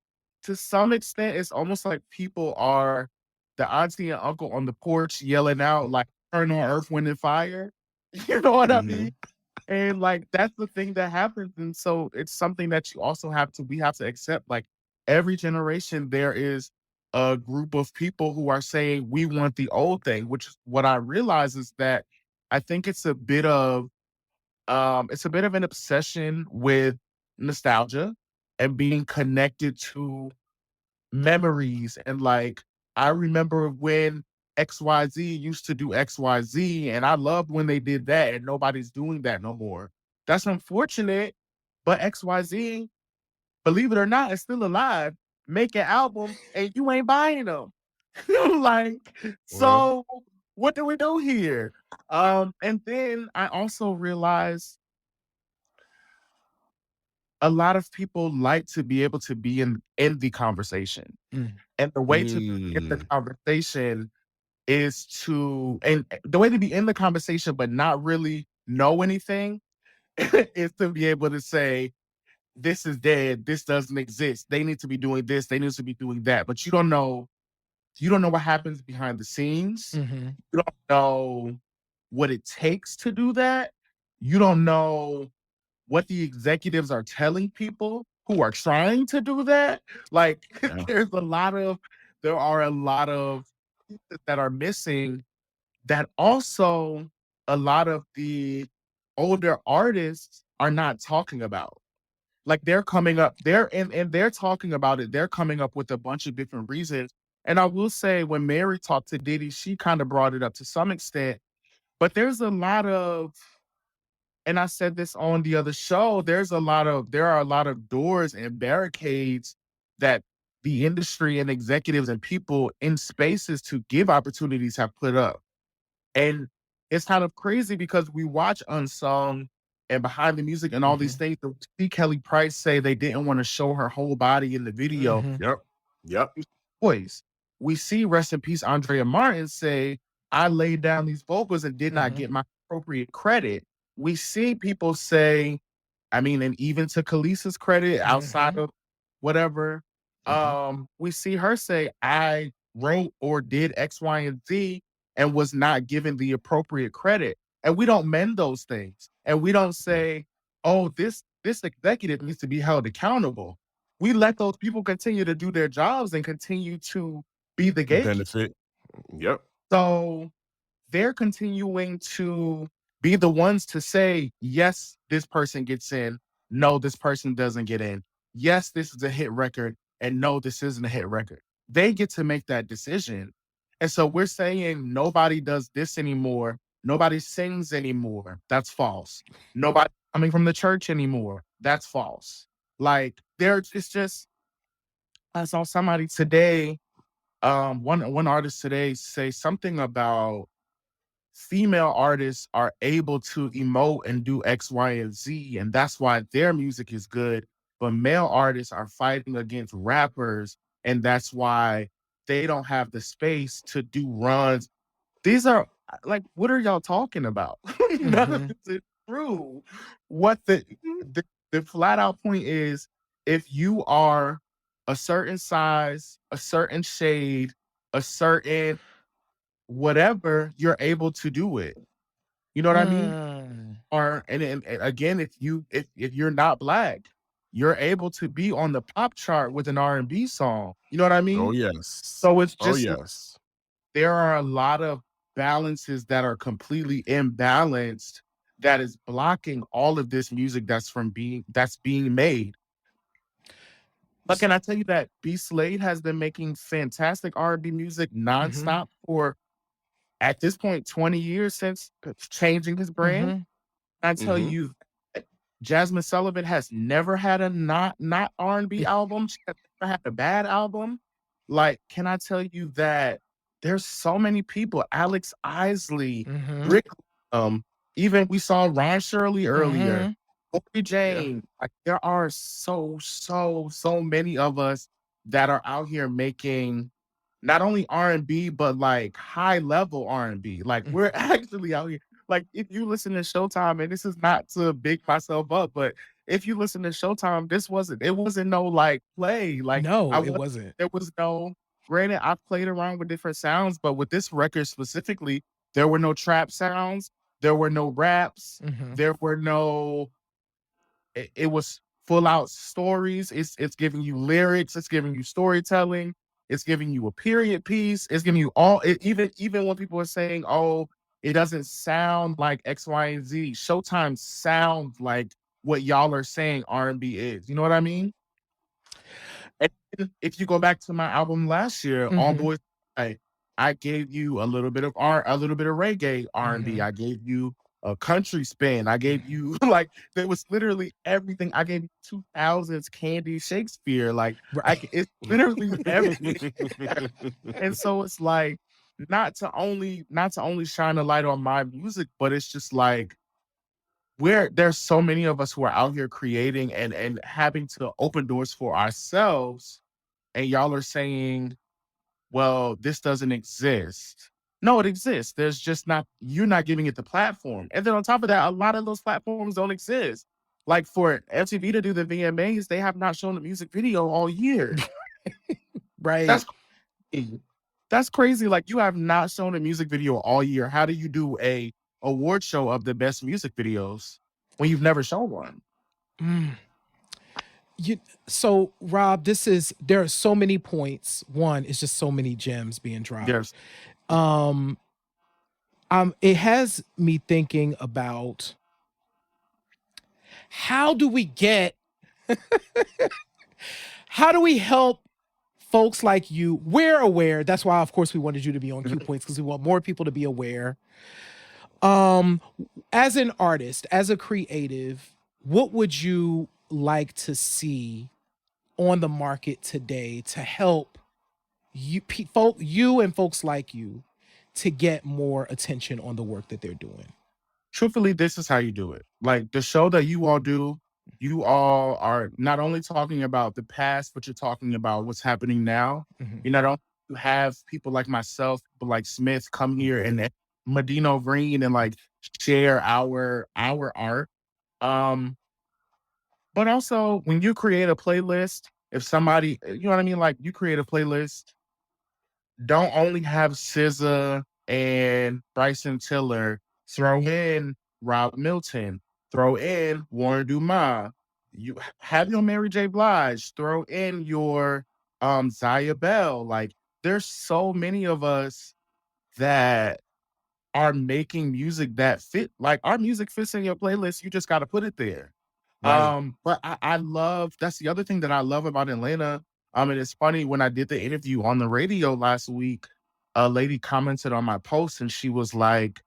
to some extent, it's almost like people are the auntie and uncle on the porch yelling out like turn on Earth, Wind and Fire. You know what I mean? And like that's the thing that happens. And so it's something that we have to accept. Like every generation, there is a group of people who are saying we want the old thing, which is what I realize is that I think it's a bit of an obsession with nostalgia and being connected to memories. And like, I remember when XYZ used to do XYZ, and I loved when they did that, and nobody's doing that no more. That's unfortunate, but XYZ, believe it or not, is still alive, making albums, and you ain't buying them. Like, Well, so what do we do here? And then I also realized a lot of people like to be able to be in the conversation. Mm. And the way to be in the conversation is and the way to be in the conversation but not really know anything is to be able to say, this is dead, this doesn't exist. They need to be doing this, they need to be doing that. But you don't know what happens behind the scenes. Mm-hmm. You don't know what it takes to do that. You don't know what the executives are telling people who are trying to do that. Like yeah. there are a lot of pieces that are missing that also a lot of the older artists are not talking about. Like they're coming up, and they're talking about it. They're coming up with a bunch of different reasons. And I will say when Mary talked to Diddy, she kind of brought it up to some extent, but and I said this on the other show, there are a lot of doors and barricades that the industry and executives and people in spaces to give opportunities have put up. And it's kind of crazy because we watch Unsung and Behind the Music and all these things. To see Kelly Price say they didn't want to show her whole body in the video. Mm-hmm. Yep. Voice. We see Rest in Peace Andrea Martin say, I laid down these vocals and did not get my appropriate credit. We see people say, I mean, and even to Khaleesi's credit, outside of whatever, we see her say, I wrote or did X, Y, and Z and was not given the appropriate credit. And we don't mend those things. And we don't say, oh, this executive needs to be held accountable. We let those people continue to do their jobs and continue to be the gatekeeper. Benefit. Yep. So they're continuing to be the ones to say, yes, this person gets in. No, this person doesn't get in. Yes, this is a hit record. And no, this isn't a hit record. They get to make that decision. And so we're saying nobody does this anymore. Nobody sings anymore. That's false. Nobody coming from the church anymore. That's false. Like it's just, I saw somebody today, one artist today say something about female artists are able to emote and do X, Y, and Z, and that's why their music is good. But male artists are fighting against rappers, and that's why they don't have the space to do runs. These are like, what are y'all talking about? None of this is true. What the flat out point is, if you are a certain size, a certain shade, a certain whatever, you're able to do it. You know what I mean? Or and again, if you're not black, you're able to be on the pop chart with an R&B song. You know what I mean? Oh yes. So it's Oh just yes. there are a lot of balances that are completely imbalanced that is blocking all of this music that's being made. But can I tell you that B Slade has been making fantastic R&B music nonstop for, at this point, 20 years since changing his brand. I tell you, Jasmine Sullivan has never had a not R&B album. She has never had a bad album. Like, can I tell you that there's so many people, Alex Isley, Rick, even we saw Ron Shirley earlier, Corey Jane. Like, there are so many of us that are out here making not only R&B, but like high level R&B. Like we're actually out here. Like if you listen to Showtime, and this is not to big myself up, but if you listen to Showtime, it wasn't no like play. Like No, it wasn't. there was no granted, I've played around with different sounds, but with this record specifically, there were no trap sounds, there were no raps, Mhm. there were no. It was full out stories. It's giving you lyrics. It's giving you storytelling. It's giving you a period piece. It's giving you all. Even when people are saying, "Oh, it doesn't sound like X, Y, and Z," Showtime sounds like what y'all are saying R&B is. You know what I mean? And if you go back to my album last year, All Mhm. Boys, I, I gave you a little bit of reggae R&B. Mhm. I gave you a country spin. I gave you like there was literally everything. I gave you 2000s Candy Shakespeare. Like Right. it's literally everything. And so it's like not to only shine a light on my music, but it's just like there's so many of us who are out here creating and having to open doors for ourselves, and y'all are saying, well, this doesn't exist. No, it exists. There's just not, you're not giving it the platform. And then on top of that, a lot of those platforms don't exist. Like for MTV to do the VMAs, they have not shown a music video all year. Right. That's crazy. That's crazy. Like you have not shown a music video all year. How do you do a award show of the best music videos when you've never shown one? Mm. You so Rob, there are so many points. One, it's just so many gems being dropped. Yes. Um it has me thinking about how do we get how do we help folks like you? We're aware. That's why, of course, we wanted you to be on Q Points because we want more people to be aware. Um, as an artist, as a creative, what would you like to see on the market today to help you and folks like you to get more attention on the work that they're doing? Truthfully, this is how you do it. Like the show that you all do, you all are not only talking about the past, but you're talking about what's happening now. Mhm. You not only have people like myself, but like Smith come here and Medino Green and like share our art. Um, but also when you create a playlist, if somebody, you know what I mean? Like you create a playlist, don't only have SZA and Bryson Tiller. Throw in Rob Milton. Throw in Warren Dumas. You have your Mary J. Blige. Throw in your Zaya Bell. Like there's so many of us that are making music that fit. Like our music fits in your playlist. You just got to put it there. Right. But I love, that's the other thing that I love about Atlanta. And it's funny when I did the interview on the radio last week, a lady commented on my post and she was like,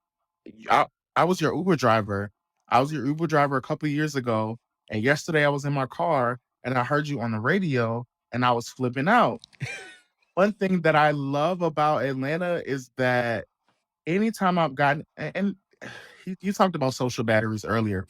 I, I was your Uber driver. I was your Uber driver a couple of years ago. And yesterday I was in my car and I heard you on the radio and I was flipping out. One thing that I love about Atlanta is that anytime I've gotten, and you talked about social batteries earlier.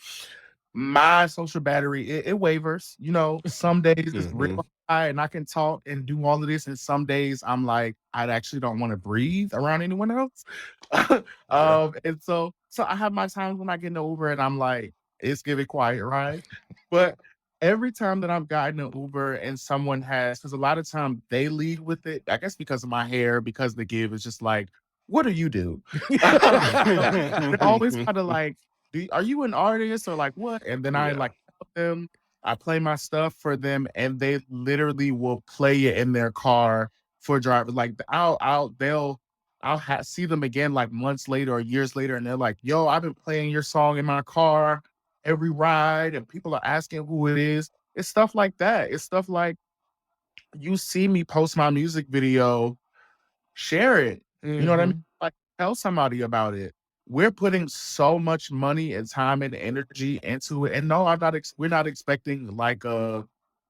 My social battery, it wavers. You know, some days it's real high and I can talk and do all of this. And some days I'm like, I actually don't want to breathe around anyone else. And so I have my times when I get in the Uber and I'm like, it's giving quiet, right? But every time that I've gotten an Uber and someone has, because a lot of times they lead with it, I guess because of my hair, because the give is just like, what do you do? They're always kind of like, are you an artist or like what? And then I Yeah. like help them. I play my stuff for them, and they literally will play it in their car for drivers. Like see them again like months later or years later, and they're like, "Yo, I've been playing your song in my car every ride," and people are asking who it is. It's stuff like that. It's stuff like you see me post my music video, share it. You know what I mean? Mhm. Like, tell somebody about it. We're putting so much money and time and energy into it. And no, we're not expecting like I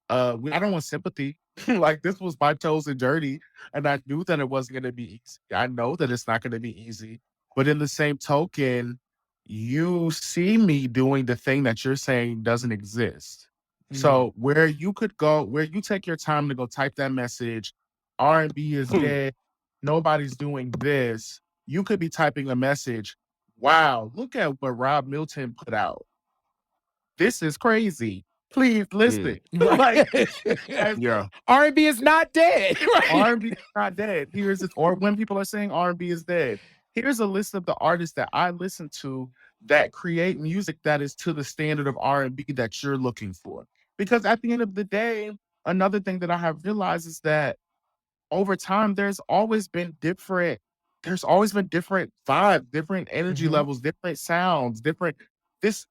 don't want sympathy. Like this was my chosen journey. And I knew that it wasn't gonna be easy. I know that it's not gonna be easy. But in the same token, you see me doing the thing that you're saying doesn't exist. Mm. So where you could go, where you take your time to go type that message, R&B is dead, nobody's doing this. You could be typing a message. Wow, look at what Rob Milton put out. This is crazy. Please listen. Right. Yeah. R&B is not dead. Right. R&B is not dead. Here's this, or when people are saying R&B is dead, here's a list of the artists that I listen to that create music that is to the standard of R&B that you're looking for. Because at the end of the day, another thing that I have realized is that over time, there's always been different vibes, different energy levels, different sounds, different this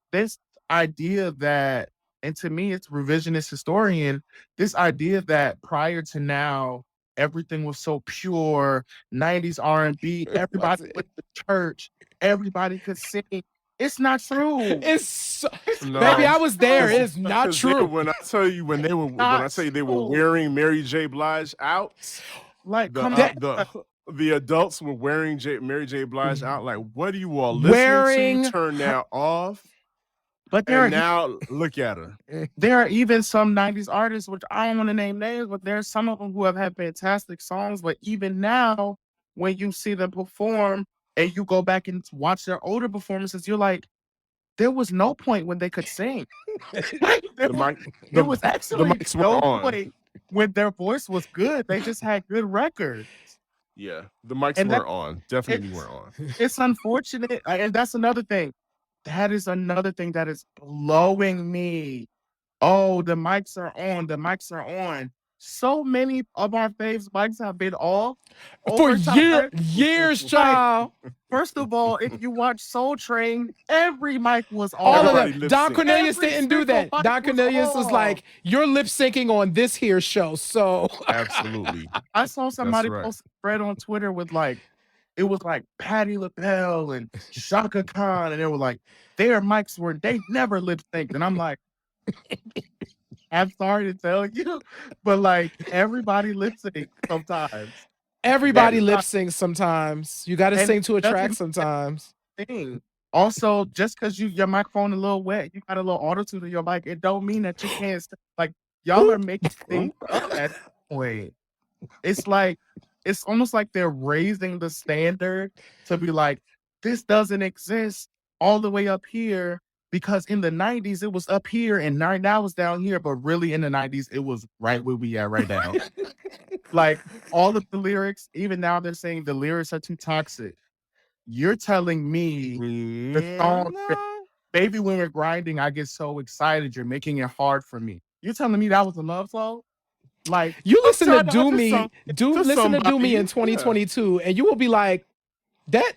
idea that, and to me, it's revisionist historian, this idea that prior to now, everything was so pure, 90s R&B, everybody went to church, everybody could sing. It's not true. Baby, I was there. It's not true. When I tell you when I say they were wearing Mary J. Blige out, like the adults were wearing Mary J. Blige out. Like, what are you all listening to? Turn that off. But now look at her. There are even some 90s artists, which I don't want to name names, but there's some of them who have had fantastic songs. But even now, when you see them perform and you go back and watch their older performances, you're like, there was no point when they could sing. There was actually no point when their voice was good. They just had good records. Yeah, the mics were on. Definitely were on. It's unfortunate. And that's another thing. That is another thing that is blowing me. Oh, the mics are on. The mics are on. So many of our faves mics have been off for years, child. First of all, if you watch Soul Train, every mic was on. All of them. Don Cornelius didn't do that. Don Cornelius was like, "You're lip syncing on this here show." So absolutely. I saw somebody post a thread on Twitter with it was like Patti LaBelle and Shaka Khan, and they were like, their mics they never lip synced, and I'm like, I'm sorry to tell you, but everybody lip syncs sometimes. Everybody lip syncs sometimes. You got to sing to a track sometimes. Also, just because your microphone a little wet, you got a little auto-tune in your mic, it don't mean that you can't. Y'all are making things up at that point. It's almost like they're raising the standard to be like, this doesn't exist all the way up here. Because in the 90s, it was up here and now it's down here. But really in the 90s, it was right where we are right now. All of the lyrics, even now they're saying the lyrics are too toxic. You're telling me the song, Baby When We're Grinding, I get so excited. You're making it hard for me. You're telling me that was a love song? You listen to Do Me in 2022 and you will be like, that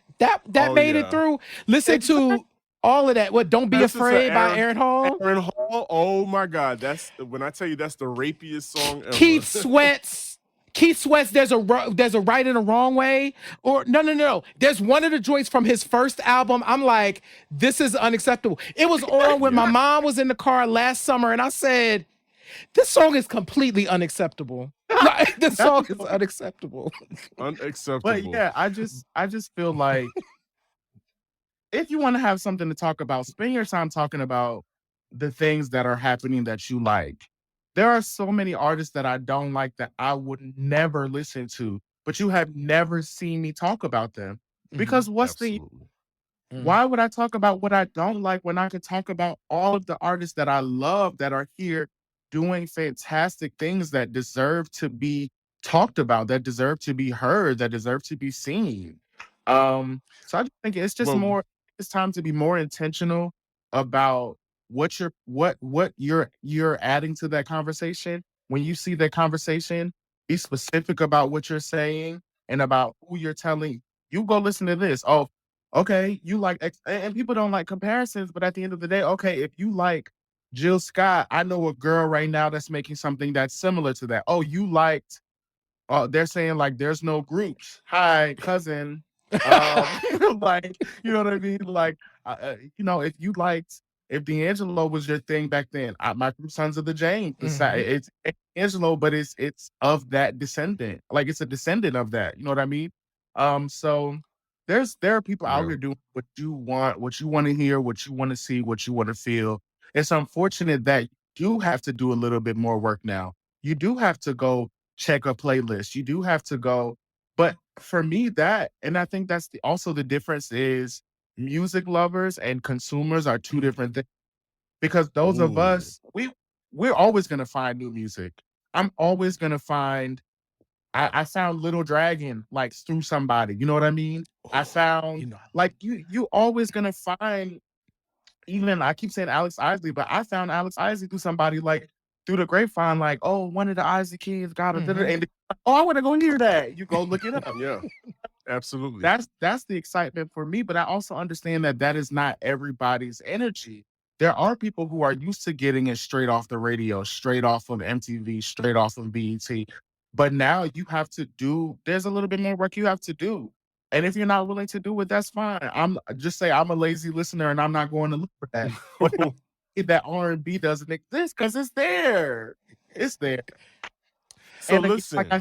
made it through. Listen to all of that. What? Don't Be Afraid by Aaron Hall. Aaron Hall. Oh my God, that's when I tell you that's the rapiest song ever. Keith Sweat's. There's a right and a wrong way. Or no. There's one of the joints from his first album. I'm like, this is unacceptable. It was on when my mom was in the car last summer, and I said, this song is completely unacceptable. This song is unacceptable. Unacceptable. But yeah, I just feel like, if you want to have something to talk about, spend your time talking about the things that are happening that you like. There are so many artists that I don't like that I would never listen to, but you have never seen me talk about them. Because why would I talk about what I don't like when I could talk about all of the artists that I love that are here doing fantastic things that deserve to be talked about, that deserve to be heard, that deserve to be seen? So I just think it's just it's time to be more intentional about what you're adding to that conversation. When you see that conversation, be specific about what you're saying and about who you're telling. You go listen to this. Oh, okay, you like X, and people don't like comparisons, but at the end of the day, okay, if you like Jill Scott, I know a girl right now that's making something that's similar to that. Oh, you liked, they're saying there's no groups. Hi, cousin. You know what I mean? If D'Angelo was your thing back then, my group Sons of the James, it's D'Angelo, but it's of that descendant. It's a descendant of that. You know what I mean? So there are people out here doing what you want to hear, what you want to see, what you want to feel. It's unfortunate that you do have to do a little bit more work now. You do have to go check a playlist. You do have to go. But for me, and I think that's also the difference is music lovers and consumers are two different things. Because those of us, we're always gonna find new music. I'm always gonna find I sound Little Dragon like through somebody. You know what I mean? I sound like you always gonna find, even I keep saying Alex Isley, but I found Alex Isley through somebody like through the grapevine, like, oh, one of the Isley kids got a and oh, I want to go hear that. You go look it up. Yeah, absolutely. That's the excitement for me, but I also understand that that is not everybody's energy. There are people who are used to getting it straight off the radio, straight off of MTV, straight off of BET. But now you have to do, there's a little bit more work you have to do. And if you're not willing to do it, that's fine. I'm just say I'm a lazy listener and I'm not going to look for that. But that R&B doesn't exist because it's there. It's there. So and listen, like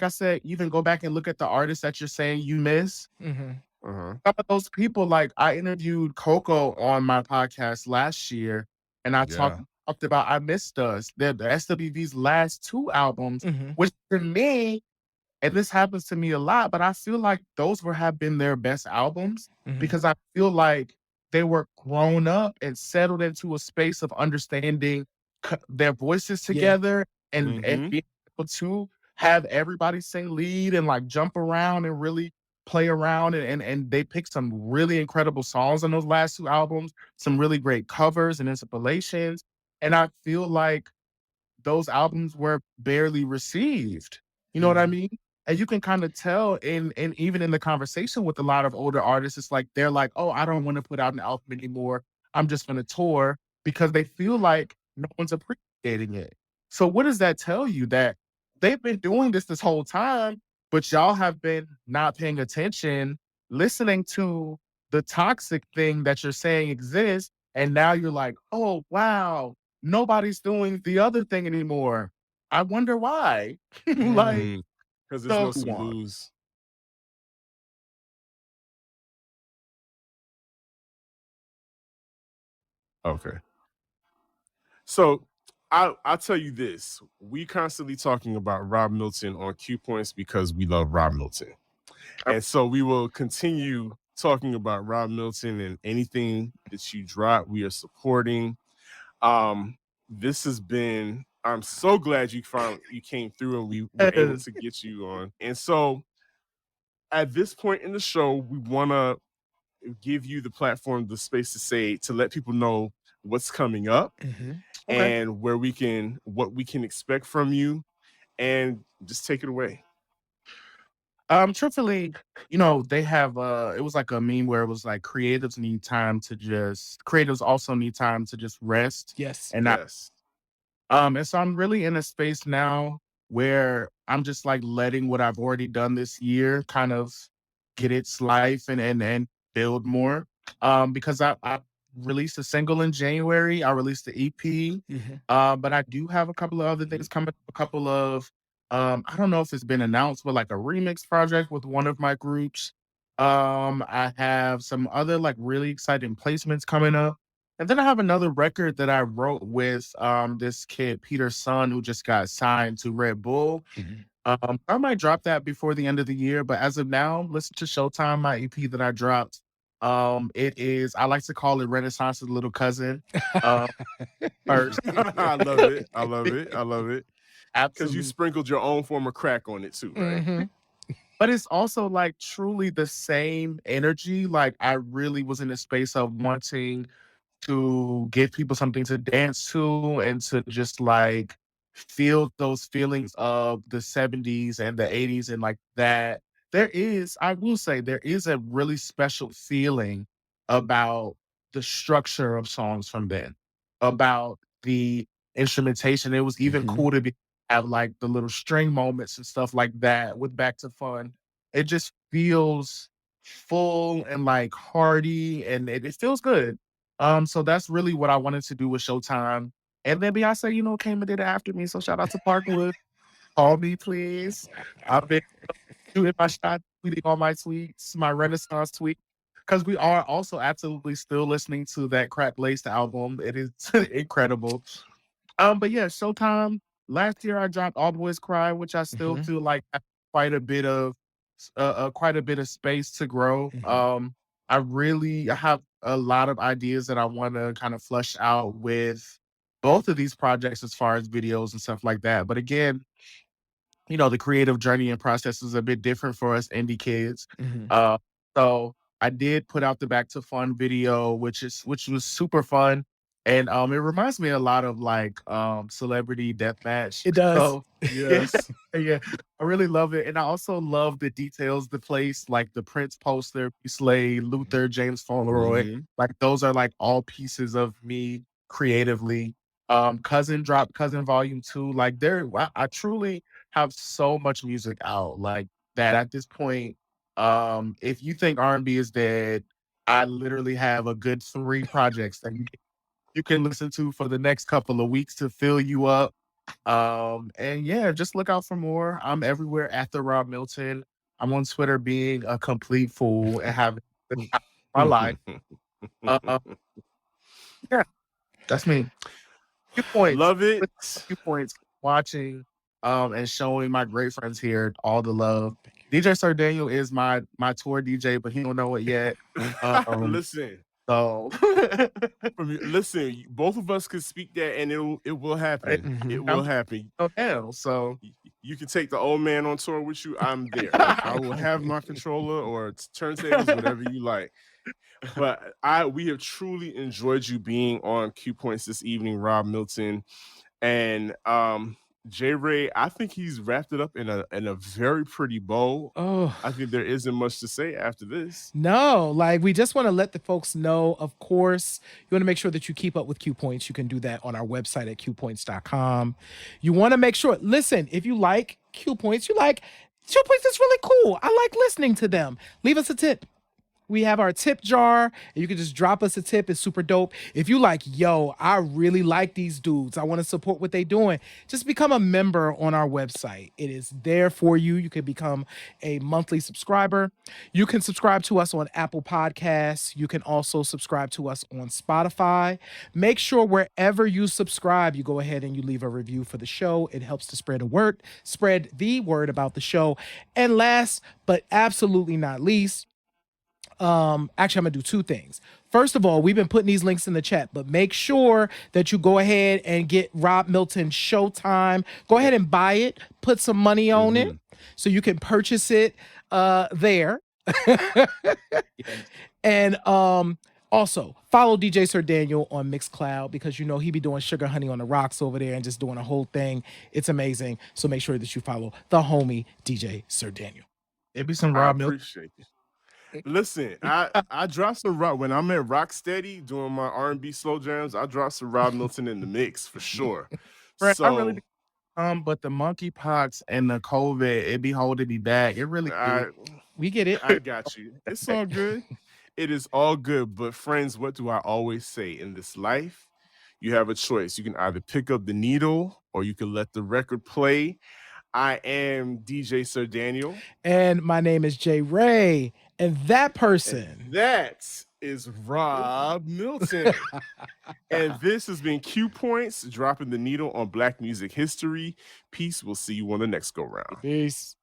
I said, even go back and look at the artists that you're saying you miss. uh-huh. Some of those people, like I interviewed Coco on my podcast last year, and I talked about I Missed Us, the SWV's last 2 albums, which to me, and this happens to me a lot, but I feel like those have been their best albums because I feel like they were grown up and settled into a space of understanding their voices together and being able to have everybody sing lead and like jump around and really play around, and they picked some really incredible songs on those last 2 albums, some really great covers and interpolations, and I feel like those albums were barely received. You know what I mean? And you can kind of tell in even in the conversation with a lot of older artists, it's like they're like, oh, I don't want to put out an album anymore. I'm just gonna tour because they feel like no one's appreciating it. So what does that tell you? That they've been doing this whole time, but y'all have been not paying attention, listening to the toxic thing that you're saying exists, and now you're like, oh wow, nobody's doing the other thing anymore. I wonder why. Like, Because there's no some lose. Okay. So I'll tell you this. We constantly talking about Rob Milton on Q Points because we love Rob Milton. And so we will continue talking about Rob Milton and anything that you drop, we are supporting. This has been, I'm so glad you came through and we were able to get you on. And so at this point in the show, we want to give you the platform, the space to let people know what's coming up and what we can expect from you, and just take it away. Truthfully, they have it was like a meme where it was like creatives also need time to just rest. And and so I'm really in a space now where I'm just like letting what I've already done this year kind of get its life and build more. Because I released a single in January. I released the EP. But I do have a couple of other things coming up, a couple of I don't know if it's been announced, but like a remix project with one of my groups. I have some other like really exciting placements coming up. And then I have another record that I wrote with this kid, Peter Sun, who just got signed to Red Bull. I might drop that before the end of the year, but as of now, listen to Showtime, my EP that I dropped. It is, I like to call it Renaissance's little cousin. First. I love it. I love it. I love it. Absolutely. Because you sprinkled your own form of crack on it too, right? But it's also like truly the same energy. Like I really was in a space of wanting to give people something to dance to and to just like feel those feelings of the 70s and the 80s and like that. I will say, there is a really special feeling about the structure of songs from then, about the instrumentation. It was even cool to have like the little string moments and stuff like that with Back to Fun. It just feels full and like hearty, and it feels good. So that's really what I wanted to do with Showtime. And then Beyonce, came and did it after me. So shout out to Parkwood. Call me, please. I've been shooting my shot, tweeting all my tweets, my Renaissance tweet. Because we are also absolutely still listening to that Crack Laced album. It is incredible. But yeah, Showtime. Last year I dropped All Boys Cry, which I still feel like has quite a bit of space to grow. I have a lot of ideas that I want to kind of flush out with both of these projects as far as videos and stuff like that. But again, the creative journey and process is a bit different for us indie kids. Mhm. So I did put out the Back to Fun video, which was super fun. And it reminds me a lot of like Celebrity Deathmatch. It does. So yeah, Yes. yeah, I really love it. And I also love the details, the place, like the Prince poster, Slay, Luther, James Fauntleroy. Mhm. Like those are like all pieces of me creatively. Cousin dropped Cousin Volume 2. Like I truly have so much music out like that at this point. If you think R&B is dead, I literally have a good 3 projects that you can listen to for the next couple of weeks to fill you up. And yeah, just look out for more. I'm everywhere at the Rob Milton. I'm on Twitter being a complete fool and having the time of my life. Yeah, that's me. Few points. Love it. Few points. Watching and showing my great friends here all the love. DJ Sir Daniel is my tour DJ, but he don't know it yet. Listen, So listen, both of us could speak that, and it will happen. Mhm. It will happen. hell. So You can take the old man on tour with you. I'm there. I will have my controller or turntables, whatever you like. But we have truly enjoyed you being on Q Points this evening, Rob Milton, and J Ray. I think he's wrapped it up in a very pretty bow. Oh. I think there isn't much to say after this. No, like we just want to let the folks know, of course, you want to make sure that you keep up with Q Points. You can do that on our website at qpoints.com. You want to make sure, listen, if you like Q Points, Q Points is really cool. I like listening to them. Leave us a tip. We have our tip jar, and you can just drop us a tip. It's super dope. If you like, yo, I really like these dudes, I want to support what they're doing, just become a member on our website. It is there for you. You can become a monthly subscriber. You can subscribe to us on Apple Podcasts. You can also subscribe to us on Spotify. Make sure wherever you subscribe, you go ahead and you leave a review for the show. It helps to spread the word about the show. And last but absolutely not least, actually, I'm gonna do 2 things. First of all, we've been putting these links in the chat, but make sure that you go ahead and get Rob Milton Showtime. Go ahead and buy it, put some money on it so you can purchase it there. And also follow DJ Sir Daniel on Mixcloud, because he be doing Sugar Honey on the Rocks over there and just doing a whole thing. It's amazing. So make sure that you follow the homie DJ Sir Daniel. It'd be some I Rob Milton. appreciate it. Listen, I drop some rock when I'm at Rocksteady doing my R&B slow jams. I drop some Rob Milton in the mix for sure. Brett, So I really but the monkeypox and the COVID, it be holding me back. It really We get it. I got you. It's all good. It is all good. But friends, what do I always say in this life? You have a choice. You can either pick up the needle or you can let the record play. I am DJ Sir Daniel. And my name is J Ray. And that person. And that is Rob Milton. And this has been Q Points, dropping the needle on Black music history. Peace. We'll see you on the next go round. Peace.